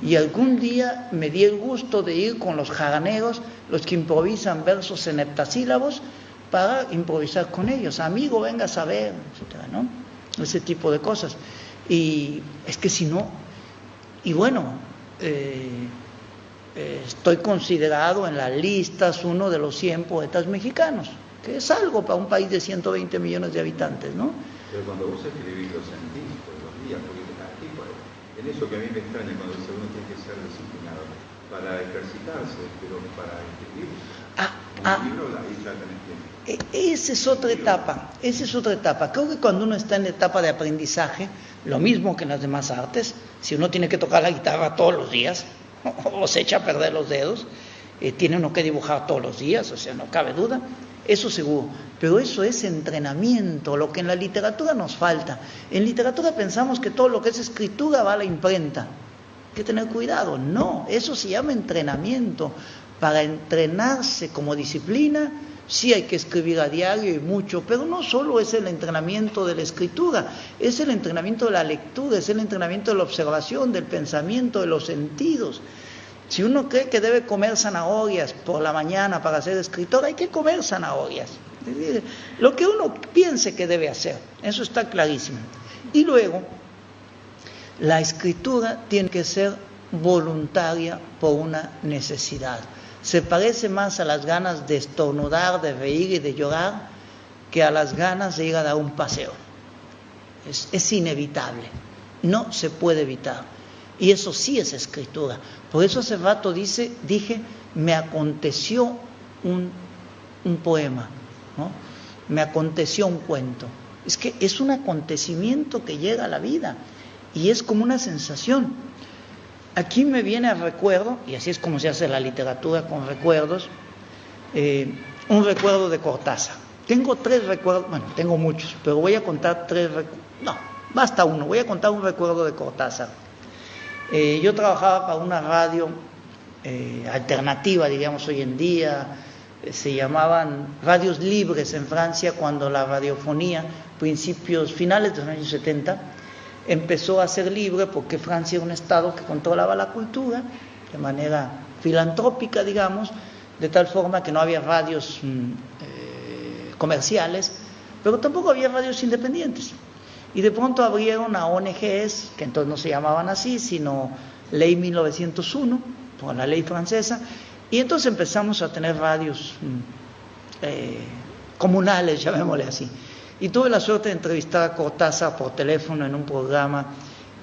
Y algún día me di el gusto de ir con los jaraneros, los que improvisan versos en heptasílabos, para improvisar con ellos. Amigo, venga a saber, etcétera, ¿no? Ese tipo de cosas. Y es que si no, y bueno, estoy considerado en las listas uno de los 100 poetas mexicanos, que es algo para un país de 120 millones de habitantes, ¿no? Pero cuando vos escribís lo sentís todos los días, porque aquí, en eso que a mí me extraña cuando dice uno tiene que ser disciplinado para ejercitarse, pero para escribir un libro ahí ya tenés tiempo. Esa es otra etapa. Creo que cuando uno está en la etapa de aprendizaje, lo mismo que en las demás artes, si uno tiene que tocar la guitarra todos los días, o se echa a perder los dedos, tiene uno que dibujar todos los días, o sea, no cabe duda, eso seguro, pero eso es entrenamiento, lo que en la literatura nos falta. En literatura pensamos que todo lo que es escritura va a la imprenta, hay que tener cuidado, no, eso se llama entrenamiento. para entrenarse como disciplina, sí hay que escribir a diario y mucho, pero no solo es el entrenamiento de la escritura, es el entrenamiento de la lectura, es el entrenamiento de la observación, del pensamiento, de los sentidos. Si uno cree que debe comer zanahorias por la mañana para ser escritor, hay que comer zanahorias. Es decir, lo que uno piense que debe hacer, eso está clarísimo. Y luego, la escritura tiene que ser voluntaria por una necesidad. Se parece más a las ganas de estornudar, de reír y de llorar que a las ganas de ir a dar un paseo. Es inevitable, no se puede evitar. Y eso sí es escritura. Por eso hace rato dije, me aconteció un poema, ¿no? Me aconteció un cuento. Es que es un acontecimiento que llega a la vida y es como una sensación. Aquí me viene a recuerdo, y así es como se hace la literatura con recuerdos, un recuerdo de Cortázar. Tengo 3 recuerdos, bueno, tengo muchos, pero voy a contar 3 recuerdos. No, basta uno, voy a contar un recuerdo de Cortázar. Yo trabajaba para una radio alternativa, diríamos hoy en día, se llamaban radios libres en Francia, cuando la radiofonía, finales de los años 70, empezó a ser libre porque Francia era un estado que controlaba la cultura de manera filantrópica, digamos, de tal forma que no había radios comerciales, pero tampoco había radios independientes. Y de pronto abrieron a ONGs, que entonces no se llamaban así, sino Ley 1901, por la ley francesa, y entonces empezamos a tener radios comunales, llamémosle así. Y tuve la suerte de entrevistar a Cortázar por teléfono en un programa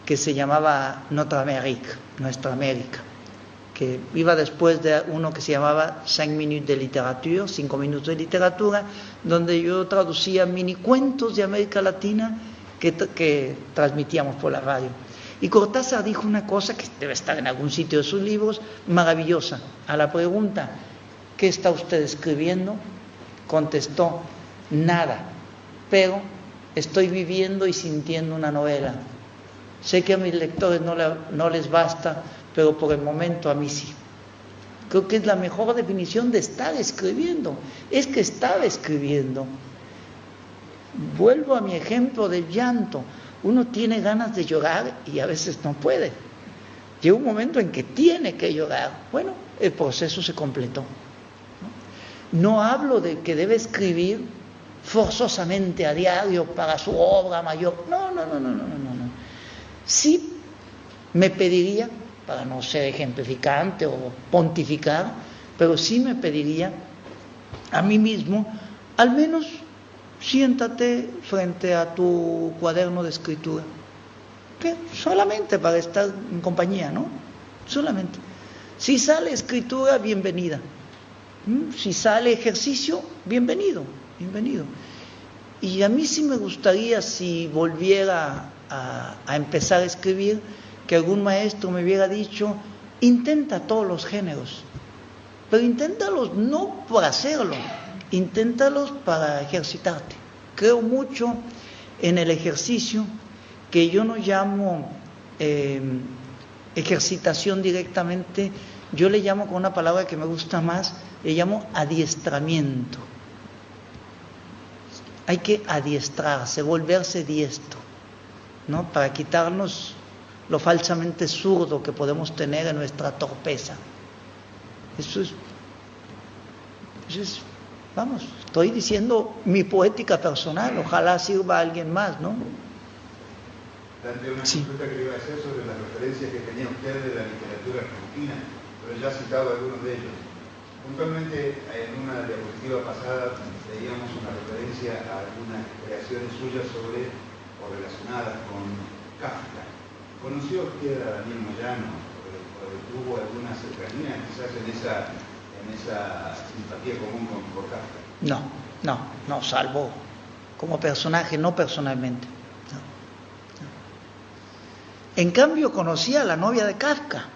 que se llamaba Notre Amérique, Nuestra América, que iba después de uno que se llamaba 5 minutes de literatura, 5 minutos de literatura, donde yo traducía mini cuentos de América Latina que transmitíamos por la radio. Y Cortázar dijo una cosa que debe estar en algún sitio de sus libros, maravillosa. A la pregunta, ¿qué está usted escribiendo?, contestó, nada, pero estoy viviendo y sintiendo una novela. Sé que a mis lectores no les basta, pero por el momento a mí sí. Creo que es la mejor definición de estar escribiendo. Es que estaba escribiendo. Vuelvo a mi ejemplo del llanto. Uno tiene ganas de llorar y a veces no puede. Llega un momento en que tiene que llorar. Bueno, el proceso se completó. No hablo de que debe escribir forzosamente a diario para su obra mayor. No. Sí me pediría, para no ser ejemplificante o pontificar, pero sí me pediría a mí mismo, al menos siéntate frente a tu cuaderno de escritura, ¿qué? Solamente para estar en compañía, ¿no? Solamente. Si sale escritura, bienvenida. Si sale ejercicio, bienvenido. Y a mí sí me gustaría, si volviera a empezar a escribir, que algún maestro me hubiera dicho, intenta todos los géneros, pero inténtalos no por hacerlo, inténtalos para ejercitarte. Creo mucho en el ejercicio, que yo no llamo ejercitación directamente, yo le llamo con una palabra que me gusta más, le llamo adiestramiento. Hay que adiestrarse, volverse diestro, ¿no? Para quitarnos lo falsamente zurdo que podemos tener en nuestra torpeza. Eso es, vamos, estoy diciendo mi poética personal, ojalá sirva a alguien más, ¿no? Dante, una consulta que le iba a hacer sobre las referencias que tenía usted de la literatura argentina, pero ya ha citado algunos de ellos. Puntualmente, en una diapositiva pasada veíamos una referencia a algunas creaciones suyas sobre o relacionadas con Kafka. ¿Conoció usted a Daniel Moyano? ¿Tuvo alguna cercanía quizás en esa simpatía común por Kafka? No, salvo como personaje, no personalmente. No. En cambio, conocí a la novia de Kafka.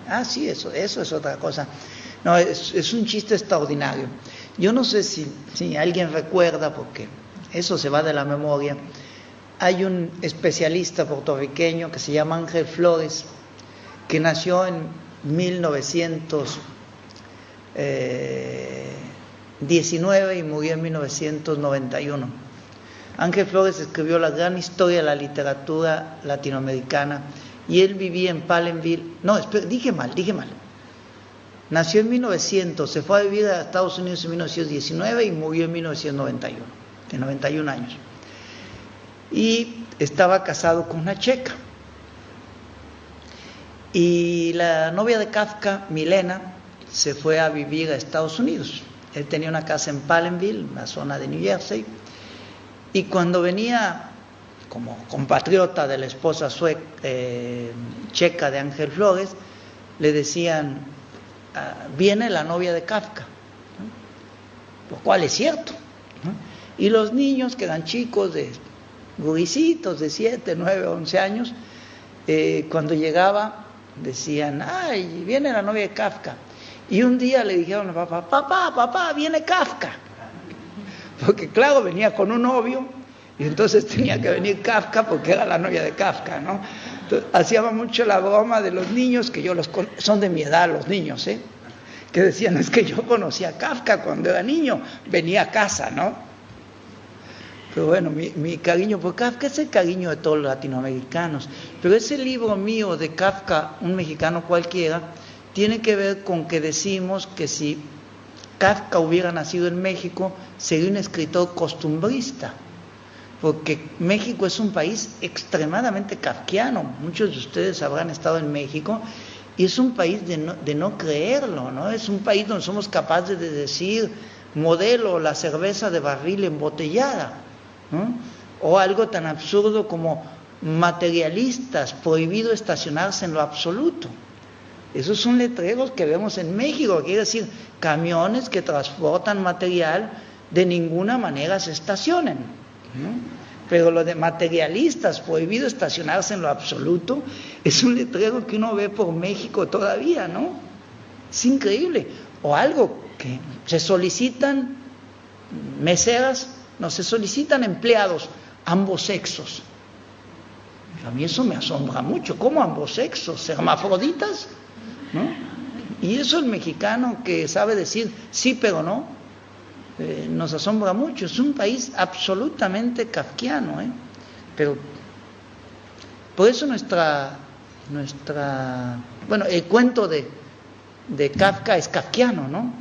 Ah, sí, eso es otra cosa. No, es un chiste extraordinario. Yo no sé si alguien recuerda, porque eso se va de la memoria. Hay un especialista puertorriqueño que se llama Ángel Flores, que nació en 1919 y murió en 1991. Ángel Flores escribió la gran historia de la literatura latinoamericana y él vivía en Palenville. No, espera, dije mal. Nació en 1900, se fue a vivir a Estados Unidos en 1919 y murió en 1991, de 91 años. Y estaba casado con una checa. Y la novia de Kafka, Milena, se fue a vivir a Estados Unidos. Él tenía una casa en Palenville, una zona de New Jersey, y cuando venía como compatriota de la esposa checa de Ángel Flores, le decían, viene la novia de Kafka, ¿no? Lo cual es cierto, ¿no? Y los niños, que eran chicos, guricitos de 7, 9, 11 años, cuando llegaba decían, ¡ay, viene la novia de Kafka! Y un día le dijeron a papá, viene Kafka. Porque claro, venía con un novio, y entonces tenía que venir Kafka porque era la novia de Kafka, ¿no? Entonces, hacíamos mucho la broma de los niños, que son de mi edad los niños, que decían, es que yo conocí a Kafka cuando era niño, venía a casa, ¿no? Pero bueno, mi cariño por Kafka es el cariño de todos los latinoamericanos. Pero ese libro mío de Kafka, un mexicano cualquiera, tiene que ver con que decimos que si Kafka hubiera nacido en México, sería un escritor costumbrista, porque México es un país extremadamente kafkiano. Muchos de ustedes habrán estado en México y es un país de no creerlo, ¿no? Es un país donde somos capaces de decir, modelo, la cerveza de barril embotellada, ¿no? O algo tan absurdo como materialistas, prohibido estacionarse en lo absoluto. Esos son letreros que vemos en México, quiere decir camiones que transportan material de ninguna manera se estacionen, ¿no? Pero lo de materialistas, prohibido estacionarse en lo absoluto, es un letrero que uno ve por México todavía, ¿no? Es increíble. O algo que se solicitan meseras, no, se solicitan empleados, ambos sexos. A mí eso me asombra mucho. ¿Cómo ambos sexos? ¿Hermafroditas? ¿No? Y eso el mexicano que sabe decir sí pero no, nos asombra mucho. Es un país absolutamente kafkiano, pero por eso bueno, el cuento de Kafka es kafkiano, ¿no?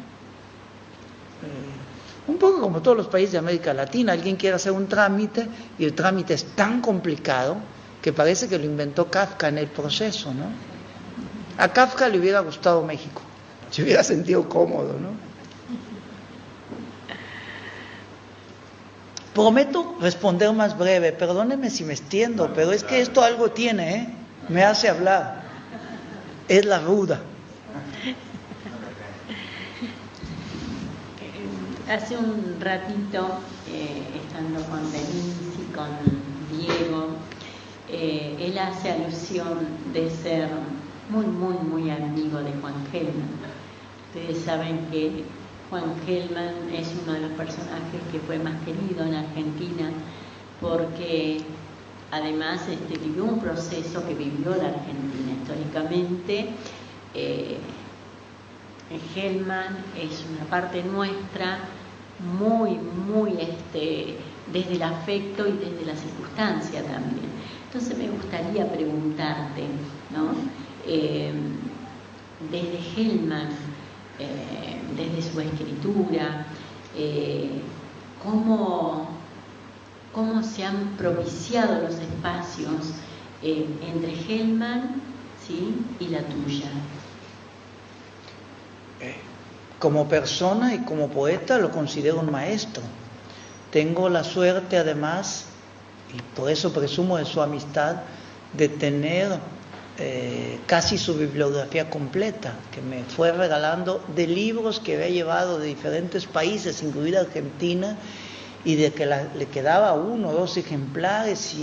Un poco como todos los países de América Latina, alguien quiere hacer un trámite y el trámite es tan complicado que parece que lo inventó Kafka en el proceso, ¿no? A Kafka le hubiera gustado México, se hubiera sentido cómodo, ¿no? Prometo responder más breve, perdónenme si me extiendo, pero es que esto algo tiene, me hace hablar. Es la ruda. Hace un ratito, estando con Denise y con Diego, él hace alusión de ser muy amigo de Juan Gelman. Ustedes saben que Juan Gelman es uno de los personajes que fue más querido en Argentina, porque además vivió un proceso que vivió la Argentina históricamente. Gelman es una parte nuestra muy desde el afecto y desde la circunstancia también. Entonces me gustaría preguntarte, ¿no? Desde Gelman, desde su escritura, cómo se han propiciado los espacios entre Gelman, ¿sí?, y la tuya. Como persona y como poeta lo considero un maestro. Tengo la suerte además, y por eso presumo de su amistad, de tener casi su bibliografía completa, que me fue regalando de libros que había llevado de diferentes países, incluida Argentina, y de que le quedaba 1 o 2 ejemplares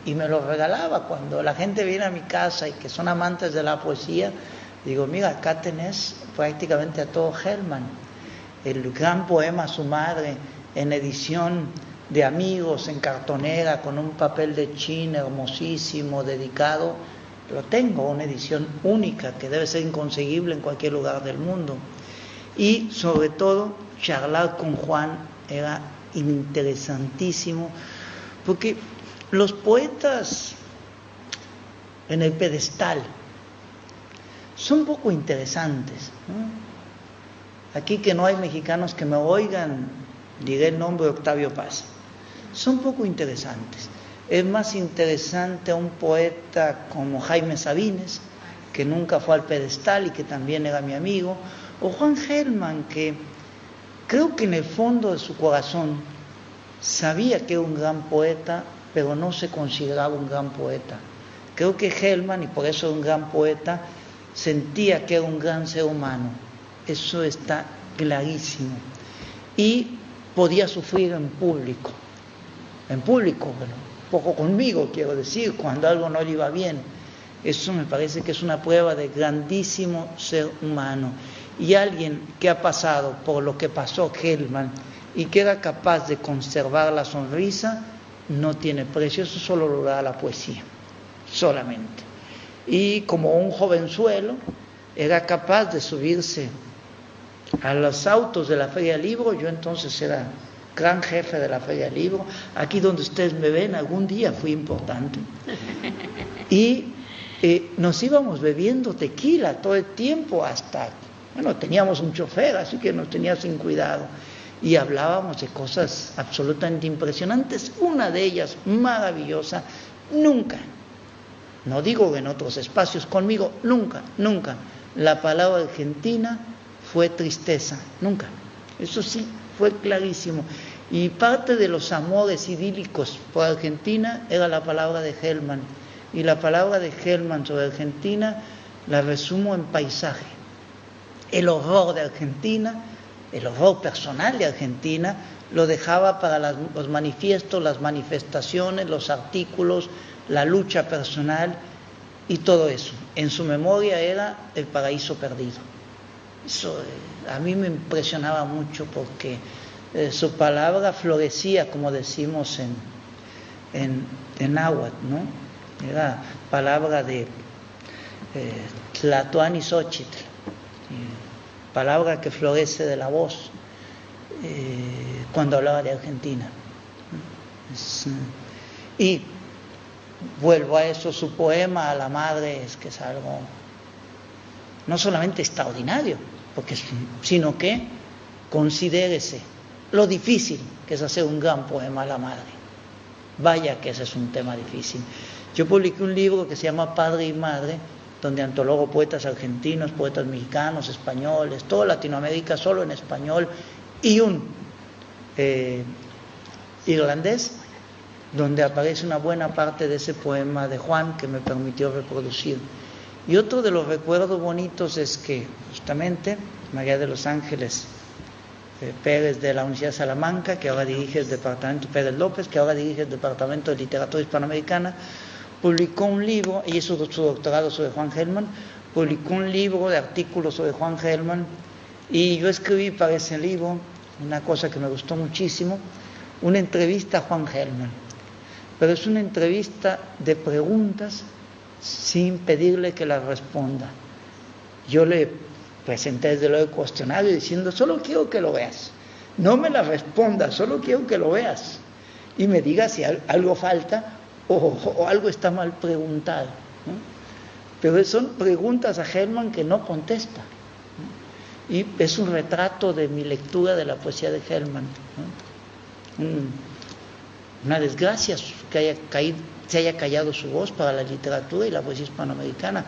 y me los regalaba. Cuando la gente viene a mi casa y que son amantes de la poesía, digo, mira, acá tenés prácticamente a todo Gelman, el gran poema a su madre, en edición de amigos, en cartonera, con un papel de chin hermosísimo, dedicado. Lo tengo, una edición única que debe ser inconseguible en cualquier lugar del mundo. Y sobre todo, charlar con Juan era interesantísimo, porque los poetas en el pedestal son poco interesantes, ¿no? Aquí que no hay mexicanos que me oigan, diré el nombre de Octavio Paz. Son poco interesantes. Es más interesante un poeta como Jaime Sabines, que nunca fue al pedestal y que también era mi amigo, o Juan Gelman, que creo que en el fondo de su corazón sabía que era un gran poeta, pero no se consideraba un gran poeta. Creo que Gelman, y por eso era un gran poeta, sentía que era un gran ser humano. Eso está clarísimo. Y podía sufrir en público, bueno, poco conmigo, quiero decir, cuando algo no le iba bien. Eso me parece que es una prueba de grandísimo ser humano. Y alguien que ha pasado por lo que pasó Gelman y que era capaz de conservar la sonrisa, no tiene precio. Eso solo lo da la poesía, solamente. Y como un jovenzuelo, era capaz de subirse a los autos de la Feria del Libro. Yo entonces era gran jefe de la Feria del Libro. Aquí donde ustedes me ven, algún día fui importante. Y nos íbamos bebiendo tequila todo el tiempo hasta, bueno, teníamos un chofer, así que nos tenía sin cuidado. Y hablábamos de cosas absolutamente impresionantes. Una de ellas, maravillosa, nunca, no digo en otros espacios conmigo, nunca, la palabra argentina fue tristeza, nunca. Eso sí, fue clarísimo. Y parte de los amores idílicos por Argentina era la palabra de Gelman. Y la palabra de Gelman sobre Argentina la resumo en paisaje. El horror de Argentina, el horror personal de Argentina, lo dejaba para los manifiestos, las manifestaciones, los artículos, la lucha personal y todo eso. En su memoria era el paraíso perdido. Eso a mí me impresionaba mucho porque su palabra florecía, como decimos en náhuatl, ¿no? Era palabra de Tlatoani Xochitl, palabra que florece de la voz cuando hablaba de Argentina. Y vuelvo a eso, su poema a la madre es que es algo no solamente extraordinario, sino que considérese lo difícil que es hacer un gran poema a la madre. Vaya que ese es un tema difícil. Yo publiqué un libro que se llama Padre y Madre, donde antologo poetas argentinos, poetas mexicanos, españoles, toda Latinoamérica solo en español, y un irlandés, donde aparece una buena parte de ese poema de Juan que me permitió reproducir. Y otro de los recuerdos bonitos es que justamente María de los Ángeles Pérez de la Universidad de Salamanca, que ahora dirige el departamento, Pérez López, que ahora dirige el departamento de literatura hispanoamericana, publicó un libro, y hizo su doctorado sobre Juan Gelman, publicó un libro de artículos sobre Juan Gelman, y yo escribí para ese libro una cosa que me gustó muchísimo, una entrevista a Juan Gelman, pero es una entrevista de preguntas sin pedirle que las responda. Yo le presenté desde luego el cuestionario diciendo: solo quiero que lo veas, no me la respondas, solo quiero que lo veas y me digas si algo falta o algo está mal preguntado, ¿no? Pero son preguntas a Gelman que no contesta, ¿no? Y es un retrato de mi lectura de la poesía de Gelman, ¿no? Una desgracia que se haya callado su voz para la literatura y la poesía hispanoamericana.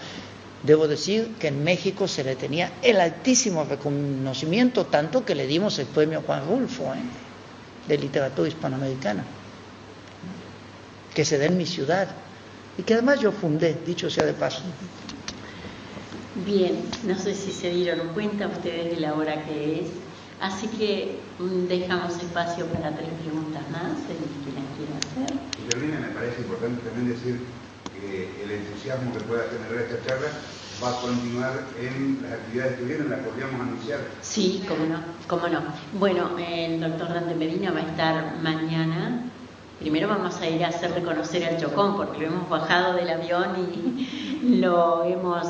Debo decir que en México se le tenía el altísimo reconocimiento, tanto que le dimos el premio Juan Rulfo de literatura hispanoamericana, que se da en mi ciudad y que además yo fundé, dicho sea de paso. Bien, no sé si se dieron cuenta ustedes de la hora que es, así que dejamos espacio para 3 preguntas más, el que las quiera hacer. Y Carolina, me parece importante también decir que el entusiasmo que pueda generar esta charla va a continuar en las actividades que vienen, las podríamos anunciar. Sí, cómo no. Bueno, el doctor Dante Medina va a estar mañana primero vamos a ir a hacer reconocer al Chocón, porque lo hemos bajado del avión y lo hemos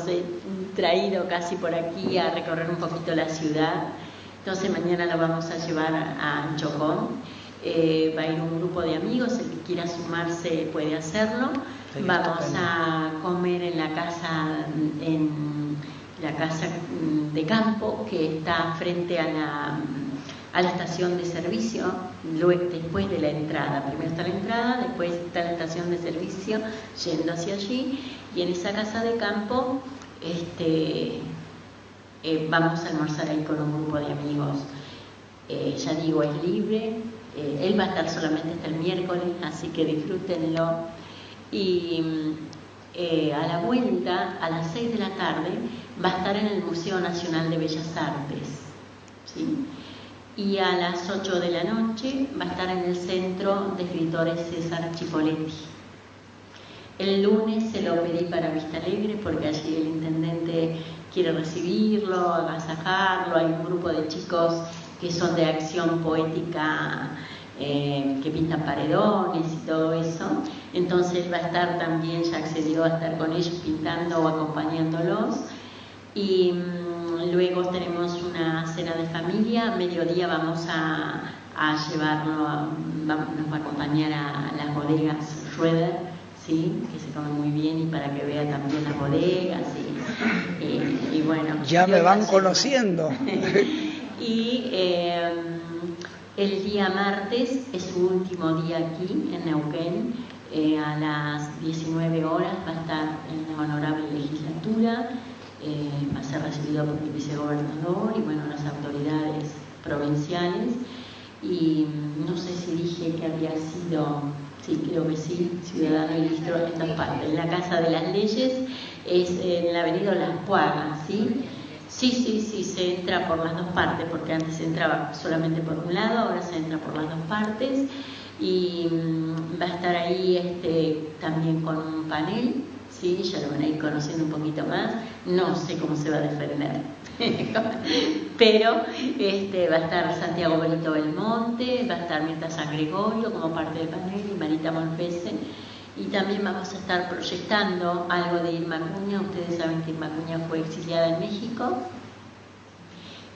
traído casi por aquí a recorrer un poquito la ciudad. Entonces mañana lo vamos a llevar a Chocón. Va a ir un grupo de amigos, el que quiera sumarse puede hacerlo. Vamos a comer en la casa de campo que está frente a la estación de servicio, después de la entrada. Primero está la entrada, después está la estación de servicio yendo hacia allí, y en esa casa de campo vamos a almorzar ahí con un grupo de amigos. Ya digo, es libre, él va a estar solamente hasta el miércoles, así que disfrútenlo. Y a la vuelta, a las 6 de la tarde, va a estar en el Museo Nacional de Bellas Artes, ¿sí? Y a las 8 de la noche va a estar en el Centro de Escritores César Chipoletti. El lunes se lo pedí para Vista Alegre porque allí el intendente quiere recibirlo, agasajarlo. Hay un grupo de chicos que son de acción poética, que pintan paredones y todo eso. Entonces él va a estar también, ya accedió a estar con ellos pintando o acompañándolos. Y luego tenemos una cena de familia. A mediodía vamos a llevarlo, nos va a acompañar a las bodegas Schroeder, ¿sí? Que se come muy bien, y para que vea también las bodegas y bueno. Ya me van conociendo. Y el día martes es su último día aquí en Neuquén. A las 19 horas va a estar en la honorable legislatura. Va a ser recibido por el vicegobernador y bueno, las autoridades provinciales. Y no sé si dije que había sido, sí, creo que sí, ciudadano ilustro en dos partes. La Casa de las Leyes es en la avenida Las Puagas, ¿sí? Sí, se entra por las dos partes, porque antes se entraba solamente por un lado, ahora se entra por las dos partes. Y va a estar ahí también con un panel. Sí, ya lo van a ir conociendo un poquito más. No sé cómo se va a defender, pero va a estar Santiago Benito Belmonte, va a estar Mirta San Gregorio como parte del panel y Marita Molpese. Y también vamos a estar proyectando algo de Irma Acuña. Ustedes saben que Irma Acuña fue exiliada en México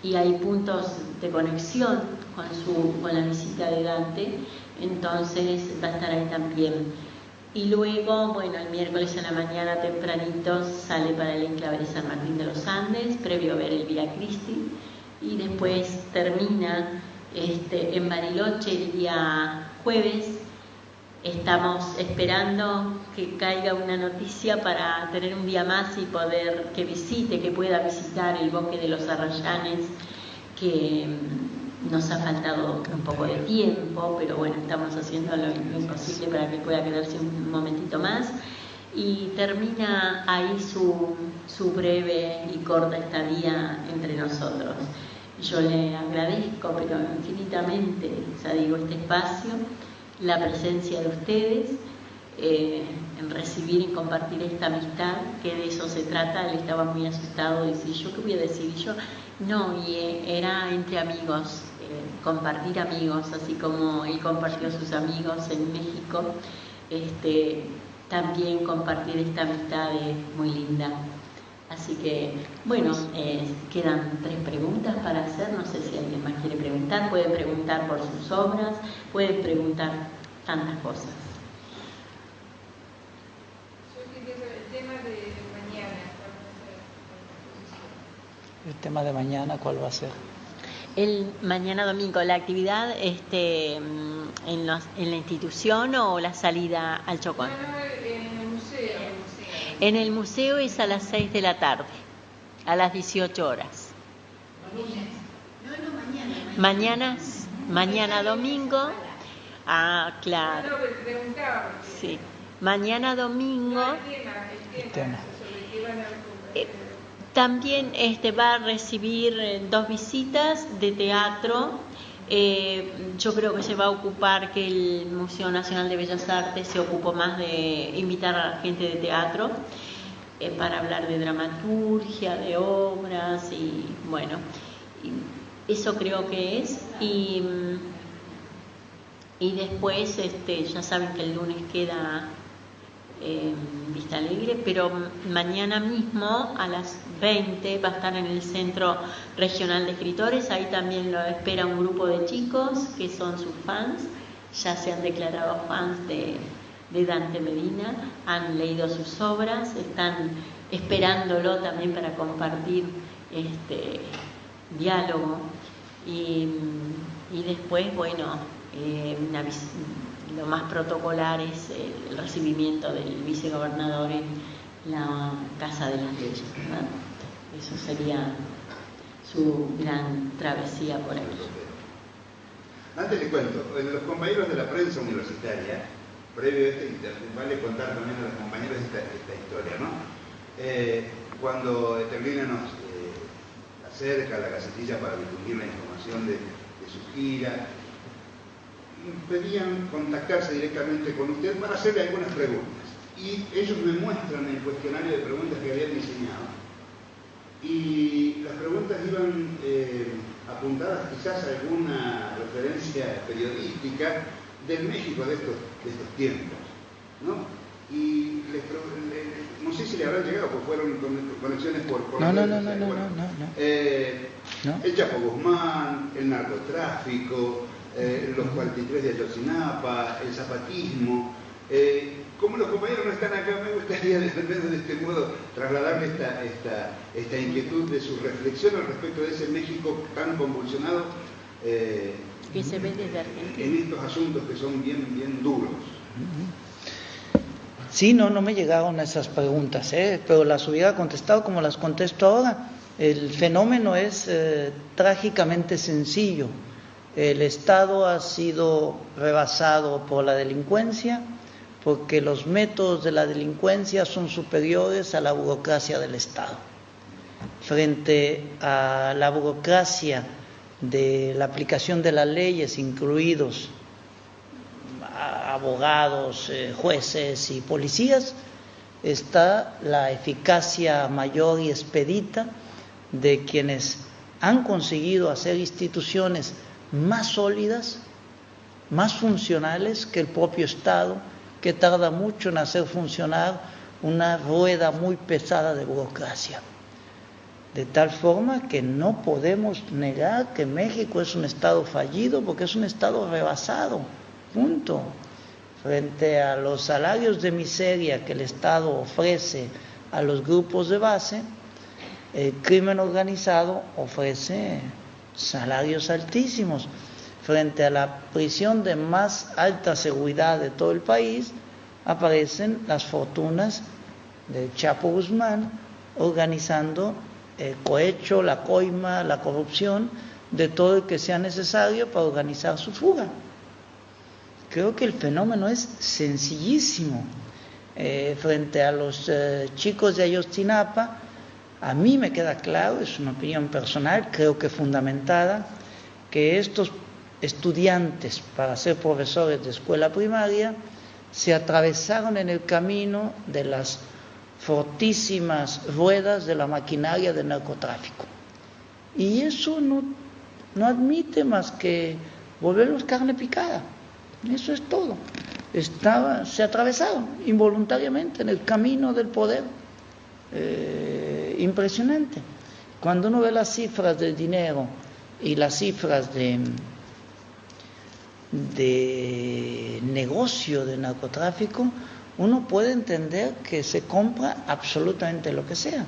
y hay puntos de conexión con la visita de Dante. Entonces va a estar ahí también. Y luego, bueno, el miércoles en la mañana tempranito sale para el enclave de San Martín de los Andes, previo a ver el Vía Cristi, y después termina en Bariloche el día jueves. Estamos esperando que caiga una noticia para tener un día más y poder que pueda visitar el bosque de los Arrayanes, que nos ha faltado un poco de tiempo, pero bueno, estamos haciendo lo imposible para que pueda quedarse un momentito más. Y termina ahí su breve y corta estadía entre nosotros. Yo le agradezco, pero infinitamente, ya digo, este espacio, la presencia de ustedes, en recibir y compartir esta amistad, que de eso se trata. Él estaba muy asustado, dice, ¿yo qué voy a decir? Y yo, no, y era entre amigos, compartir amigos, así como él compartió sus amigos en México, también compartir esta amistad es muy linda. Así que, bueno, quedan 3 preguntas para hacer. No sé si alguien más quiere preguntar. Pueden preguntar por sus obras, pueden preguntar tantas cosas. El tema de mañana, El tema de mañana, ¿cuál va a ser? El mañana domingo, la actividad en la institución o la salida al Chocón. en el museo. En el museo es a las 6 de la tarde, a las 18 horas. Mañana domingo. Ah, claro. Sí. Mañana domingo. El tema. También va a recibir 2 visitas de teatro. Yo creo que se va a ocupar, que el Museo Nacional de Bellas Artes se ocupó más de invitar a gente de teatro para hablar de dramaturgia, de obras y bueno, eso creo que es. Y Y después, ya saben que el lunes queda Vista Alegre, pero mañana mismo a las 20 va a estar en el Centro Regional de Escritores. Ahí también lo espera un grupo de chicos que son sus fans, ya se han declarado fans de Dante Medina, han leído sus obras, están esperándolo también para compartir diálogo. Y después, bueno, lo más protocolar es el recibimiento del vicegobernador en la Casa de las Leyes, ¿verdad? Eso sería su gran travesía por aquí. Antes le cuento, los compañeros de la prensa universitaria, previo a vale contar también a los compañeros esta historia, ¿no? Cuando Etelvina nos acerca a la Gacetilla para difundir la información de su gira, pedían contactarse directamente con usted para hacerle algunas preguntas. Y ellos me muestran el cuestionario de preguntas que habían diseñado. Y las preguntas iban apuntadas quizás a alguna referencia periodística del México de estos tiempos, ¿no? Y no sé si le habrán llegado, porque fueron conexiones por No. El Chapo Guzmán, el narcotráfico, los 43 de Ayotzinapa, el zapatismo. Como los compañeros no están acá, me gustaría de este modo trasladarle esta inquietud de su reflexión al respecto de ese México tan convulsionado que se ve desde Argentina en estos asuntos que son bien duros. Sí, no me llegaron esas preguntas, pero las hubiera contestado como las contesto ahora. El fenómeno es trágicamente sencillo. El Estado ha sido rebasado por la delincuencia, porque los métodos de la delincuencia son superiores a la burocracia del Estado. Frente a la burocracia de la aplicación de las leyes, incluidos abogados, jueces y policías, está la eficacia mayor y expedita de quienes han conseguido hacer instituciones más sólidas, más funcionales que el propio Estado, que tarda mucho en hacer funcionar una rueda muy pesada de burocracia. De tal forma que no podemos negar que México es un Estado fallido, porque es un Estado rebasado, punto. Frente a los salarios de miseria que el Estado ofrece a los grupos de base, el crimen organizado ofrece salarios altísimos. Frente a la prisión de más alta seguridad de todo el país, aparecen las fortunas del Chapo Guzmán organizando el cohecho, la coima, la corrupción de todo el que sea necesario para organizar su fuga. Creo que el fenómeno es sencillísimo. Frente a los chicos de Ayotzinapa, a mí me queda claro, es una opinión personal, creo que fundamentada, que estos estudiantes para ser profesores de escuela primaria se atravesaron en el camino de las fortísimas ruedas de la maquinaria del narcotráfico. Y eso no admite más que volverlos carne picada. Eso es todo. Se atravesaron involuntariamente en el camino del poder. Impresionante. Cuando uno ve las cifras del dinero y las cifras de negocio de narcotráfico, uno puede entender que se compra absolutamente lo que sea.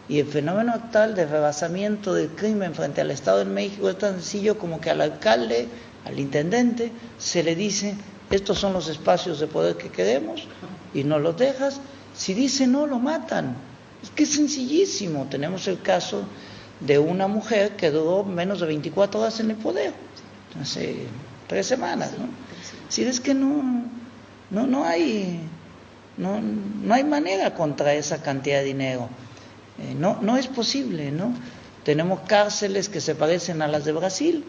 Y el fenómeno actual de rebasamiento del crimen frente al Estado de México es tan sencillo como que al alcalde, al intendente, se le dice: estos son los espacios de poder que queremos, y no los dejas. Si dice no, lo matan. Es que es sencillísimo. Tenemos el caso de una mujer que duró menos de 24 horas en el poder, hace 3 semanas, ¿no? Si es que no hay manera contra esa cantidad de dinero. No es posible, ¿no? Tenemos cárceles que se parecen a las de Brasil,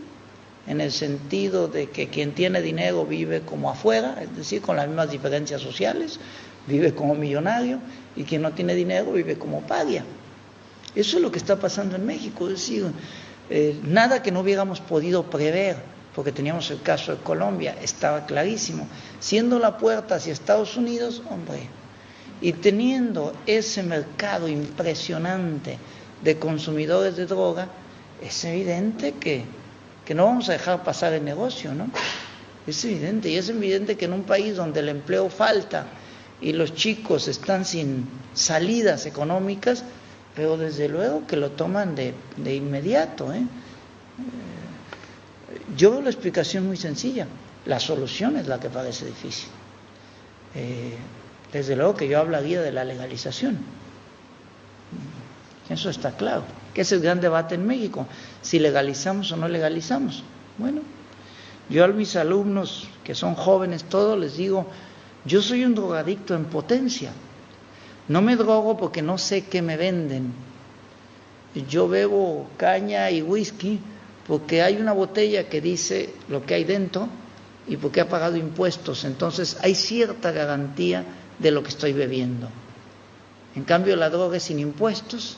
en el sentido de que quien tiene dinero vive como afuera, es decir, con las mismas diferencias sociales, vive como millonario, y quien no tiene dinero vive como paria. Eso es lo que está pasando en México, es decir, nada que no hubiéramos podido prever, porque teníamos el caso de Colombia, estaba clarísimo, siendo la puerta hacia Estados Unidos, hombre, y teniendo ese mercado impresionante de consumidores de droga, es evidente que no vamos a dejar pasar el negocio, ¿no? Es evidente, y es evidente que en un país donde el empleo falta y los chicos están sin salidas económicas, pero desde luego que lo toman de inmediato, Yo veo la explicación muy sencilla, la solución es la que parece difícil. Desde luego que yo hablaría de la legalización, eso está claro, que es el gran debate en México, si legalizamos o no legalizamos. Bueno, yo a mis alumnos que son jóvenes todos les digo, yo soy un drogadicto en potencia, no me drogo porque no sé qué me venden, yo bebo caña y whisky porque hay una botella que dice lo que hay dentro y porque ha pagado impuestos, entonces hay cierta garantía de lo que estoy bebiendo. En cambio la droga es sin impuestos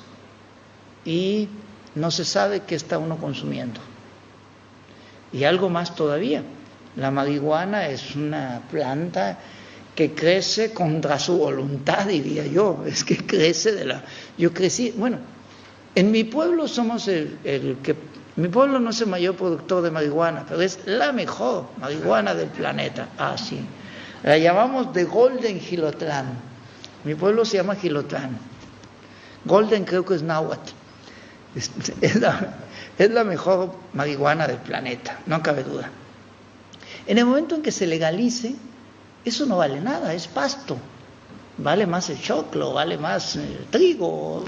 y no se sabe qué está uno consumiendo. Y algo más todavía, la marihuana es una planta que crece contra su voluntad, diría yo, es que crece Yo crecí, bueno, en mi pueblo somos mi pueblo no es el mayor productor de marihuana, pero es la mejor marihuana del planeta. Ah, sí. La llamamos de Golden Gilotlán. Mi pueblo se llama Gilotlán. Golden creo que es náhuatl. Es la mejor marihuana del planeta, no cabe duda. En el momento en que se legalice, eso no vale nada, es pasto. Vale más el choclo, vale más el trigo.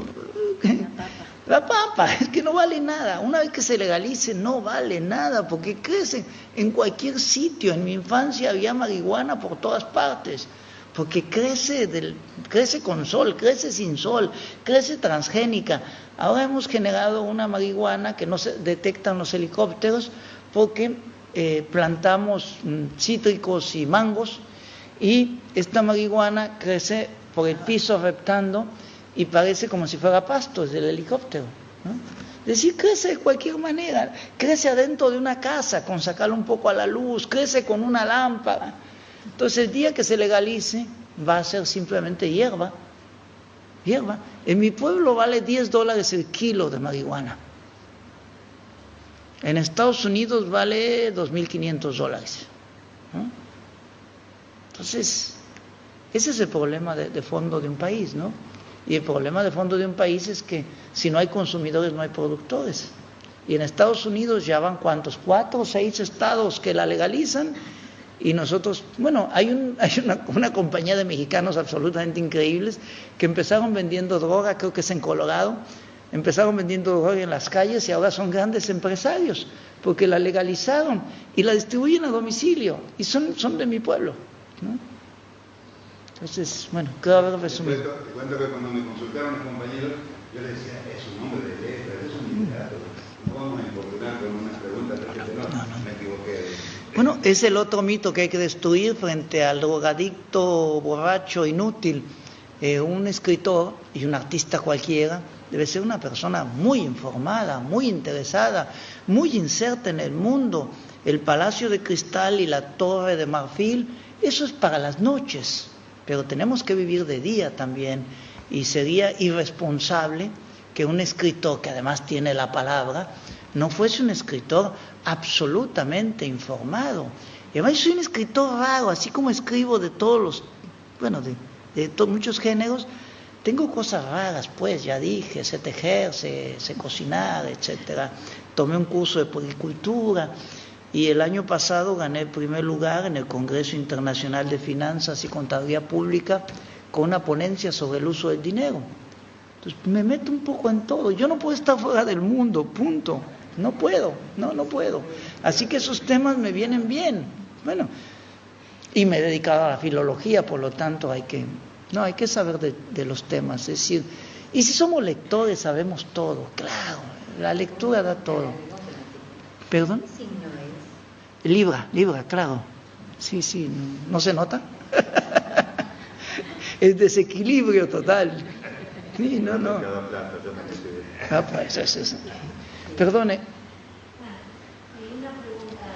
La papa, es que no vale nada. Una vez que se legalice no vale nada porque crece en cualquier sitio. En mi infancia había marihuana por todas partes, porque crece con sol, crece sin sol, crece transgénica. Ahora hemos generado una marihuana que no se detectan los helicópteros porque plantamos cítricos y mangos y esta marihuana crece por el piso reptando y parece como si fuera pasto desde el helicóptero, ¿no? Es decir, crece de cualquier manera, crece adentro de una casa con sacarlo un poco a la luz, crece con una lámpara. Entonces el día que se legalice va a ser simplemente hierba. En mi pueblo vale $10 el kilo de marihuana. En Estados Unidos vale $2.500, ¿no? Entonces, ese es el problema de fondo de un país, ¿no? Y el problema de fondo de un país es que si no hay consumidores no hay productores. Y en Estados Unidos ya van ¿cuántos? 4 o 6 estados que la legalizan. Y nosotros, bueno, hay una compañía de mexicanos absolutamente increíbles que empezaron vendiendo droga, creo que es en Colorado, empezaron vendiendo droga en las calles y ahora son grandes empresarios porque la legalizaron y la distribuyen a domicilio y son de mi pueblo, ¿no? Entonces, bueno, creo haber resumido. Te cuento que cuando me consultaron los compañeros, yo les decía, es un hombre de letras, es un literato, no vamos a importunar con unas preguntas, no, me equivoqué. Bueno, es el otro mito que hay que destruir frente al drogadicto, borracho, inútil. Un escritor y un artista cualquiera debe ser una persona muy informada, muy interesada, muy inserta en el mundo. El Palacio de Cristal y la Torre de Marfil, eso es para las noches, pero tenemos que vivir de día también, y sería irresponsable que un escritor que además tiene la palabra no fuese un escritor absolutamente informado. Y además yo soy un escritor raro, así como escribo de todos los, muchos géneros, tengo cosas raras, pues ya dije, sé tejer, sé cocinar, etcétera. Tomé un curso de poricultura y el año pasado gané el primer lugar en el Congreso Internacional de Finanzas y Contaduría Pública con una ponencia sobre el uso del dinero. Entonces me meto un poco en todo. Yo no puedo estar fuera del mundo, punto. No puedo. Así que esos temas me vienen bien. Bueno, y me he dedicado a la filología, por lo tanto hay que saber de los temas. Es decir, y si somos lectores sabemos todo, claro, la lectura da todo. ¿Perdón? Libra, claro. Sí, ¿no se nota? Es desequilibrio total. Sí, no. Pues eso es. Perdone. Una pregunta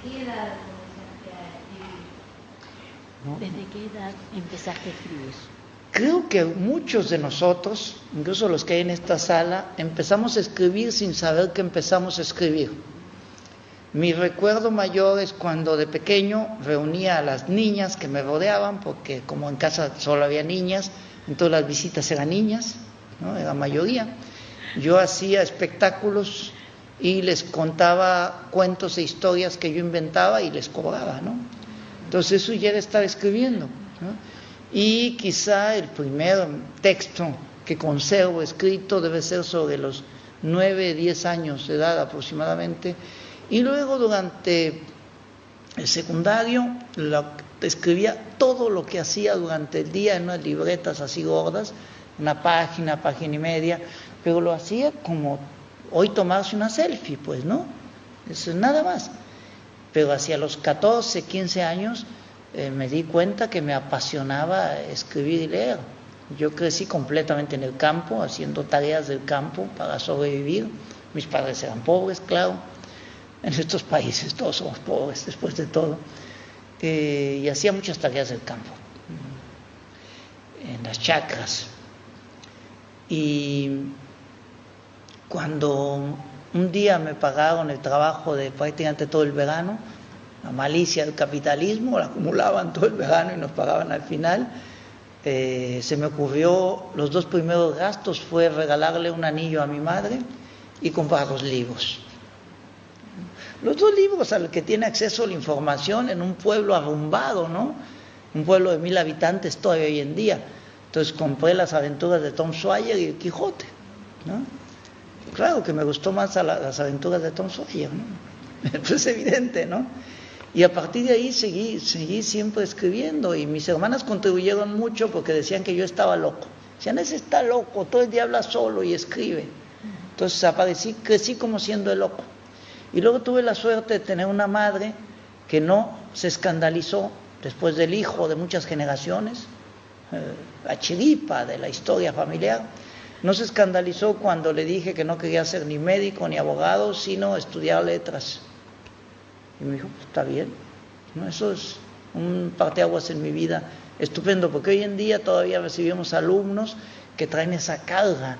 qué edad comenzaste a escribir? ¿no? ¿Desde qué edad empezaste a escribir? Creo que muchos de nosotros, incluso los que hay en esta sala, empezamos a escribir sin saber que empezamos a escribir. Mi recuerdo mayor es cuando de pequeño reunía a las niñas que me rodeaban, porque como en casa solo había niñas, entonces las visitas eran niñas, ¿no? Era mayoría. Yo hacía espectáculos y les contaba cuentos e historias que yo inventaba y les cobraba, ¿no? Entonces eso ya era estar escribiendo, ¿no? Y quizá el primer texto que conservo escrito debe ser sobre los 9, 10 años de edad aproximadamente. Y luego durante el secundario escribía todo lo que hacía durante el día en unas libretas así gordas, una página y media, pero lo hacía como hoy tomarse una selfie, pues, ¿no? Eso es nada más. Pero hacia los 14, 15 años me di cuenta que me apasionaba escribir y leer. Yo crecí completamente en el campo, haciendo tareas del campo para sobrevivir. Mis padres eran pobres, claro. En estos países todos somos pobres, después de todo. Y hacía muchas tareas del campo, en las chacras. Y cuando un día me pagaron el trabajo de prácticamente todo el verano, la malicia del capitalismo, la acumulaban todo el verano y nos pagaban al final, se me ocurrió, los 2 primeros gastos fue regalarle un anillo a mi madre y comprar 2 libros. Los 2 libros al que tiene acceso a la información en un pueblo arrumbado, ¿no? Un pueblo de 1000 habitantes todavía hoy en día. Entonces compré las aventuras de Tom Sawyer y el Quijote, ¿no? Claro que me gustó más las aventuras de Tom Sawyer, ¿no? Es evidente, ¿no? Y a partir de ahí seguí siempre escribiendo, y mis hermanas contribuyeron mucho porque decían que yo estaba loco. Decían, ese está loco, todo el día habla solo y escribe. Entonces crecí como siendo el loco. Y luego tuve la suerte de tener una madre que no se escandalizó después del hijo de muchas generaciones, la chiripa de la historia familiar. No se escandalizó cuando le dije que no quería ser ni médico ni abogado, sino estudiar letras. Y me dijo, pues está bien, ¿no? Eso es un parteaguas en mi vida estupendo, porque hoy en día todavía recibimos alumnos que traen esa carga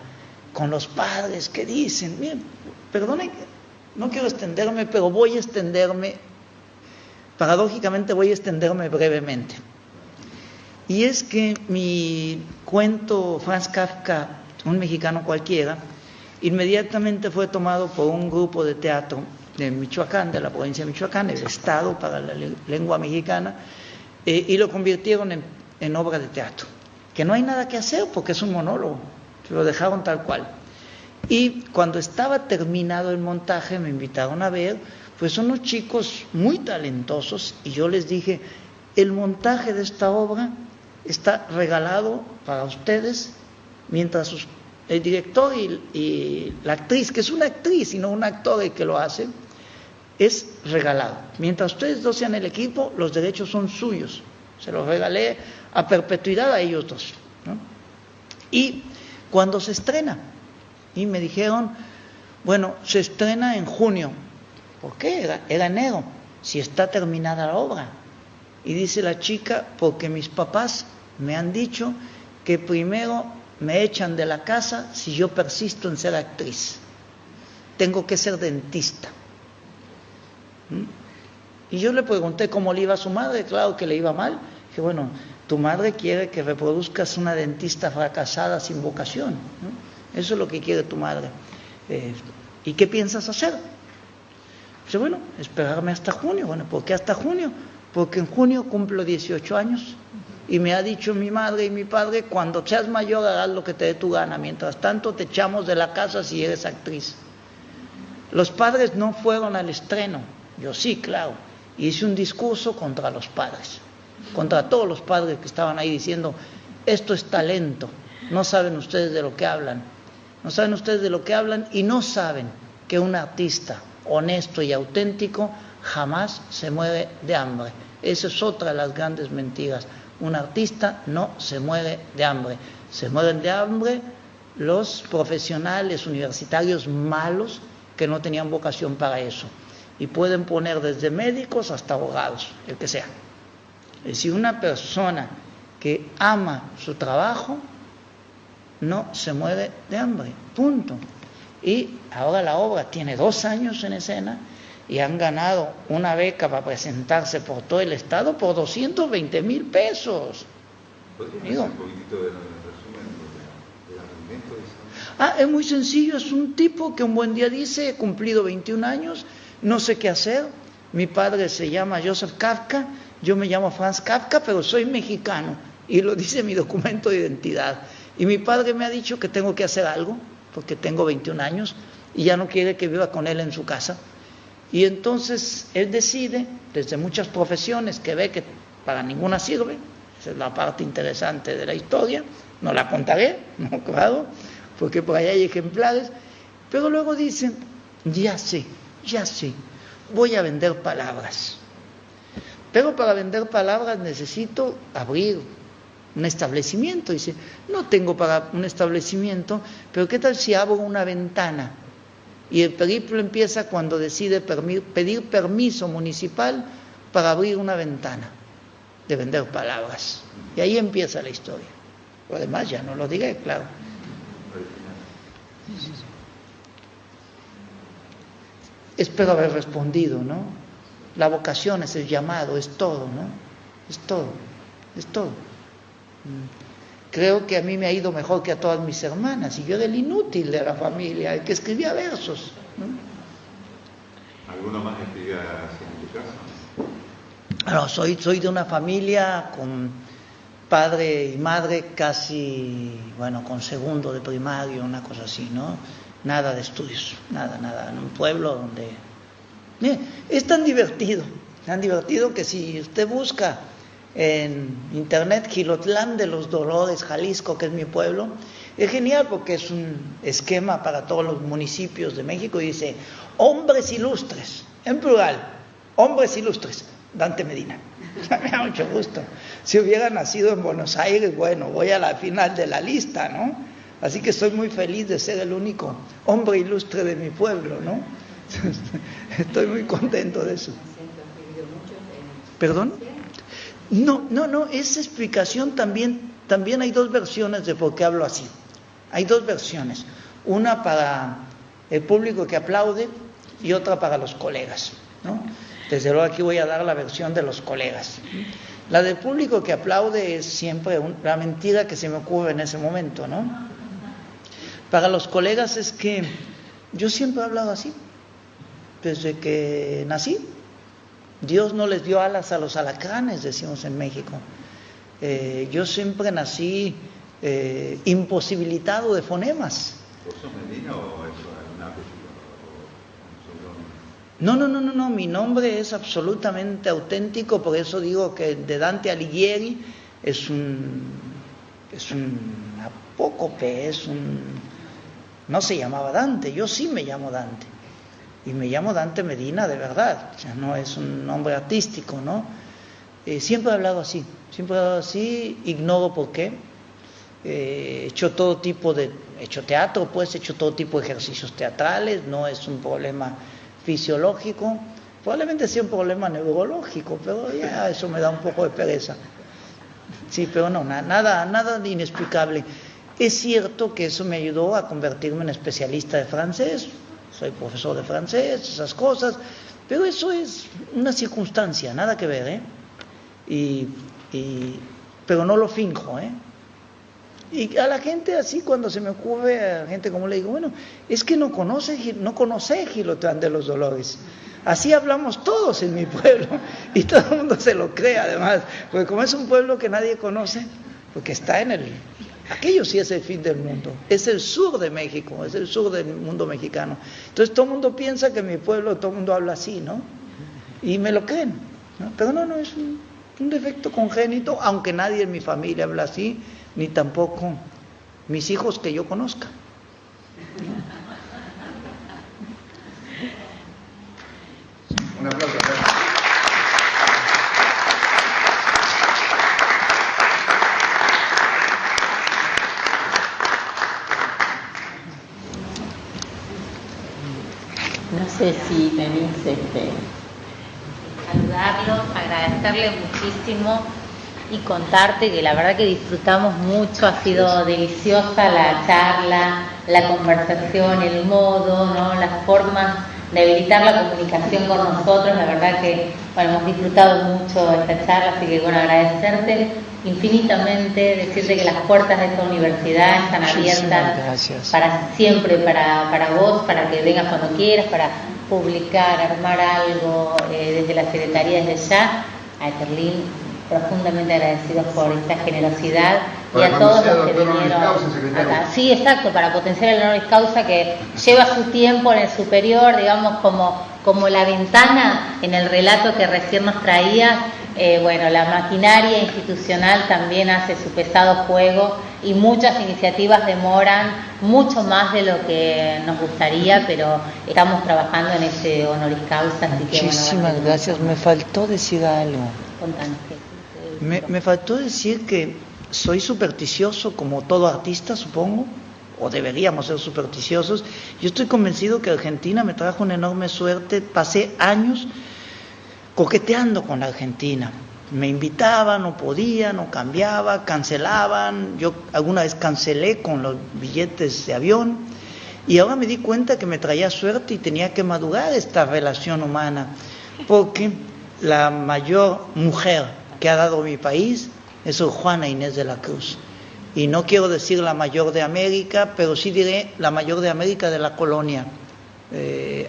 con los padres que dicen, bien, perdonen, no quiero extenderme, pero voy a extenderme, paradójicamente voy a extenderme brevemente. Y es que mi cuento Franz Kafka, un mexicano cualquiera, inmediatamente fue tomado por un grupo de teatro de Michoacán, de la provincia de Michoacán, el Estado para la lengua mexicana, y lo convirtieron en obra de teatro, que no hay nada que hacer porque es un monólogo, lo dejaron tal cual. Y cuando estaba terminado el montaje me invitaron a ver, pues son unos chicos muy talentosos, y yo les dije, el montaje de esta obra está regalado para ustedes, mientras el director y la actriz, que es una actriz y no un actor el que lo hace, es regalado. Mientras ustedes dos sean el equipo, los derechos son suyos. Se los regalé a perpetuidad a ellos dos, ¿no? Y cuando se estrena, y me dijeron, bueno, se estrena en junio. ¿Por qué? Era enero, si está terminada la obra. Y dice la chica, porque mis papás me han dicho que primero me echan de la casa si yo persisto en ser actriz. Tengo que ser dentista. Y yo le pregunté cómo le iba a su madre. Claro que le iba mal. Dije, bueno, tu madre quiere que reproduzcas una dentista fracasada sin vocación, ¿no? Eso es lo que quiere tu madre. ¿Y qué piensas hacer? Dice, bueno, esperarme hasta junio. Bueno, ¿por qué hasta junio? Porque en junio cumplo 18 años. Y me ha dicho mi madre y mi padre, cuando seas mayor harás lo que te dé tu gana. Mientras tanto te echamos de la casa si eres actriz. Los padres no fueron al estreno. Yo sí, claro. Hice un discurso contra los padres. Contra todos los padres que estaban ahí diciendo, esto es talento. No saben ustedes de lo que hablan. No saben ustedes de lo que hablan y no saben que un artista honesto y auténtico jamás se muere de hambre. Esa es otra de las grandes mentiras. Un artista no se muere de hambre. Se mueren de hambre los profesionales universitarios malos que no tenían vocación para eso. y pueden poner desde médicos hasta abogados, el que sea. Es decir, una persona que ama su trabajo no se muere de hambre, punto. Y ahora la obra tiene 2 años en escena y han ganado una beca para presentarse por todo el estado por 220,000 pesos. ¿Podrías Digo, hacer un poquitito de resumen del argumento de esa? es muy sencillo, es un tipo que un buen día dice: he cumplido 21 años, no sé qué hacer, mi padre se llama Joseph Kafka, yo me llamo Franz Kafka, pero soy mexicano, y lo dice mi documento de identidad, y mi padre me ha dicho que tengo que hacer algo, porque tengo 21 años, y ya no quiere que viva con él en su casa, y entonces él decide, desde muchas profesiones que ve que para ninguna sirve, esa es la parte interesante de la historia, no la contaré, no, claro, porque por allá hay ejemplares, pero luego dice: ya sé, voy a vender palabras, pero para vender palabras necesito abrir un establecimiento. Dice: no tengo para un establecimiento, pero ¿qué tal si abro una ventana? Y el periplo empieza cuando decide pedir permiso municipal para abrir una ventana de vender palabras. Y ahí empieza la historia. Lo demás ya no lo diré, claro. Espero haber respondido, ¿no? La vocación es el llamado, es todo, ¿no? Es todo. Creo que a mí me ha ido mejor que a todas mis hermanas, y yo era el inútil de la familia, el que escribía versos, ¿no? ¿Alguno más escribía así en tu casa? No, soy de una familia con padre y madre casi, con segundo de primario, una cosa así, ¿no? Nada de estudios, nada, en un pueblo donde... Mire, es tan divertido que si usted busca en internet Jilotlán de los Dolores, Jalisco, que es mi pueblo, es genial porque es un esquema para todos los municipios de México y dice: hombres ilustres, en plural, hombres ilustres, Dante Medina. Me da mucho gusto. Si hubiera nacido en Buenos Aires, voy a la final de la lista, ¿no? Así que estoy muy feliz de ser el único hombre ilustre de mi pueblo, ¿no? Estoy muy contento de eso. ¿Perdón? No, esa explicación también hay 2 versiones de por qué hablo así. Hay 2 versiones, una para el público que aplaude y otra para los colegas, ¿no? Desde luego aquí voy a dar la versión de los colegas. La del público que aplaude es siempre la mentira que se me ocurre en ese momento, ¿no? Para los colegas es que yo siempre he hablado así, desde que nací. Dios no les dio alas a los alacranes, decimos en México. Yo siempre nací imposibilitado de fonemas. ¿Vos sos Medina o eso es un apellido? No, mi nombre es absolutamente auténtico, por eso digo que de Dante Alighieri es un apócope, no se llamaba Dante, yo sí me llamo Dante. Y me llamo Dante Medina de verdad, o sea, no es un nombre artístico, ¿no? Siempre he hablado así, ignoro por qué. He hecho todo tipo he hecho teatro, he hecho todo tipo de ejercicios teatrales, no es un problema fisiológico, probablemente sea un problema neurológico, pero ya eso me da un poco de pereza. Sí, pero no, nada de inexplicable. Es cierto que eso me ayudó a convertirme en especialista de francés. Soy profesor de francés, esas cosas, pero eso es una circunstancia, nada que ver, pero no lo finjo, Y a la gente así, cuando se me ocurre, a la gente como le digo, es que no conoce Jilotlán de los Dolores. Así hablamos todos en mi pueblo, y todo el mundo se lo cree además, porque como es un pueblo que nadie conoce, porque está aquello sí es el fin del mundo, es el sur de México, es el sur del mundo mexicano. Entonces todo el mundo piensa que en mi pueblo todo el mundo habla así, ¿no? Y me lo creen, ¿no? Pero no, es un defecto congénito, aunque nadie en mi familia habla así, ni tampoco mis hijos que yo conozca. Un aplauso. No sé si tenés saludarlos, agradecerles muchísimo y contarte que la verdad que disfrutamos mucho, ha sido deliciosa la charla, la conversación, el modo, ¿no? Las formas de habilitar la comunicación con nosotros. La verdad que hemos disfrutado mucho esta charla, así que agradecerte infinitamente, decirte que las puertas de esta universidad están abiertas para siempre, para vos, para que vengas cuando quieras, para publicar, armar algo desde la Secretaría desde ya. A Eterlin, profundamente agradecidos por esta generosidad y a todos los que vinieron acá. Sí, exacto, para potenciar el honoris causa que lleva su tiempo en el superior, digamos, como la ventana en el relato que recién nos traías. Bueno, la maquinaria institucional también hace su pesado juego y muchas iniciativas demoran mucho más de lo que nos gustaría, pero estamos trabajando en ese honoris causa. Así que, muchísimas gracias. Me faltó decir algo. Contanos. Me faltó decir que soy supersticioso como todo artista, supongo, o deberíamos ser supersticiosos. Yo estoy convencido que Argentina me trajo una enorme suerte. Pasé años coqueteando con la Argentina. Me invitaban, no podía, no cambiaba, cancelaban. Yo alguna vez cancelé con los billetes de avión y ahora me di cuenta que me traía suerte y tenía que madurar esta relación humana, porque la mayor mujer que ha dado mi país es Sor Juana Inés de la Cruz. Y no quiero decir la mayor de América, pero sí diré la mayor de América de la colonia,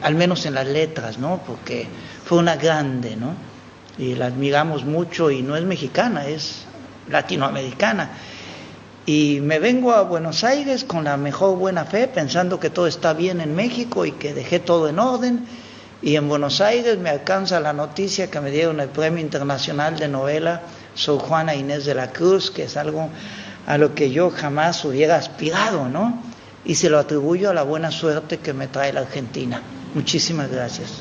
al menos en las letras, ¿no? Porque fue una grande, ¿no? Y la admiramos mucho y no es mexicana, es latinoamericana. Y me vengo a Buenos Aires con la mejor buena fe, pensando que todo está bien en México y que dejé todo en orden. Y en Buenos Aires me alcanza la noticia que me dieron el Premio Internacional de Novela Sor Juana Inés de la Cruz, que es algo a lo que yo jamás hubiera aspirado, ¿no? Y se lo atribuyo a la buena suerte que me trae la Argentina. Muchísimas gracias.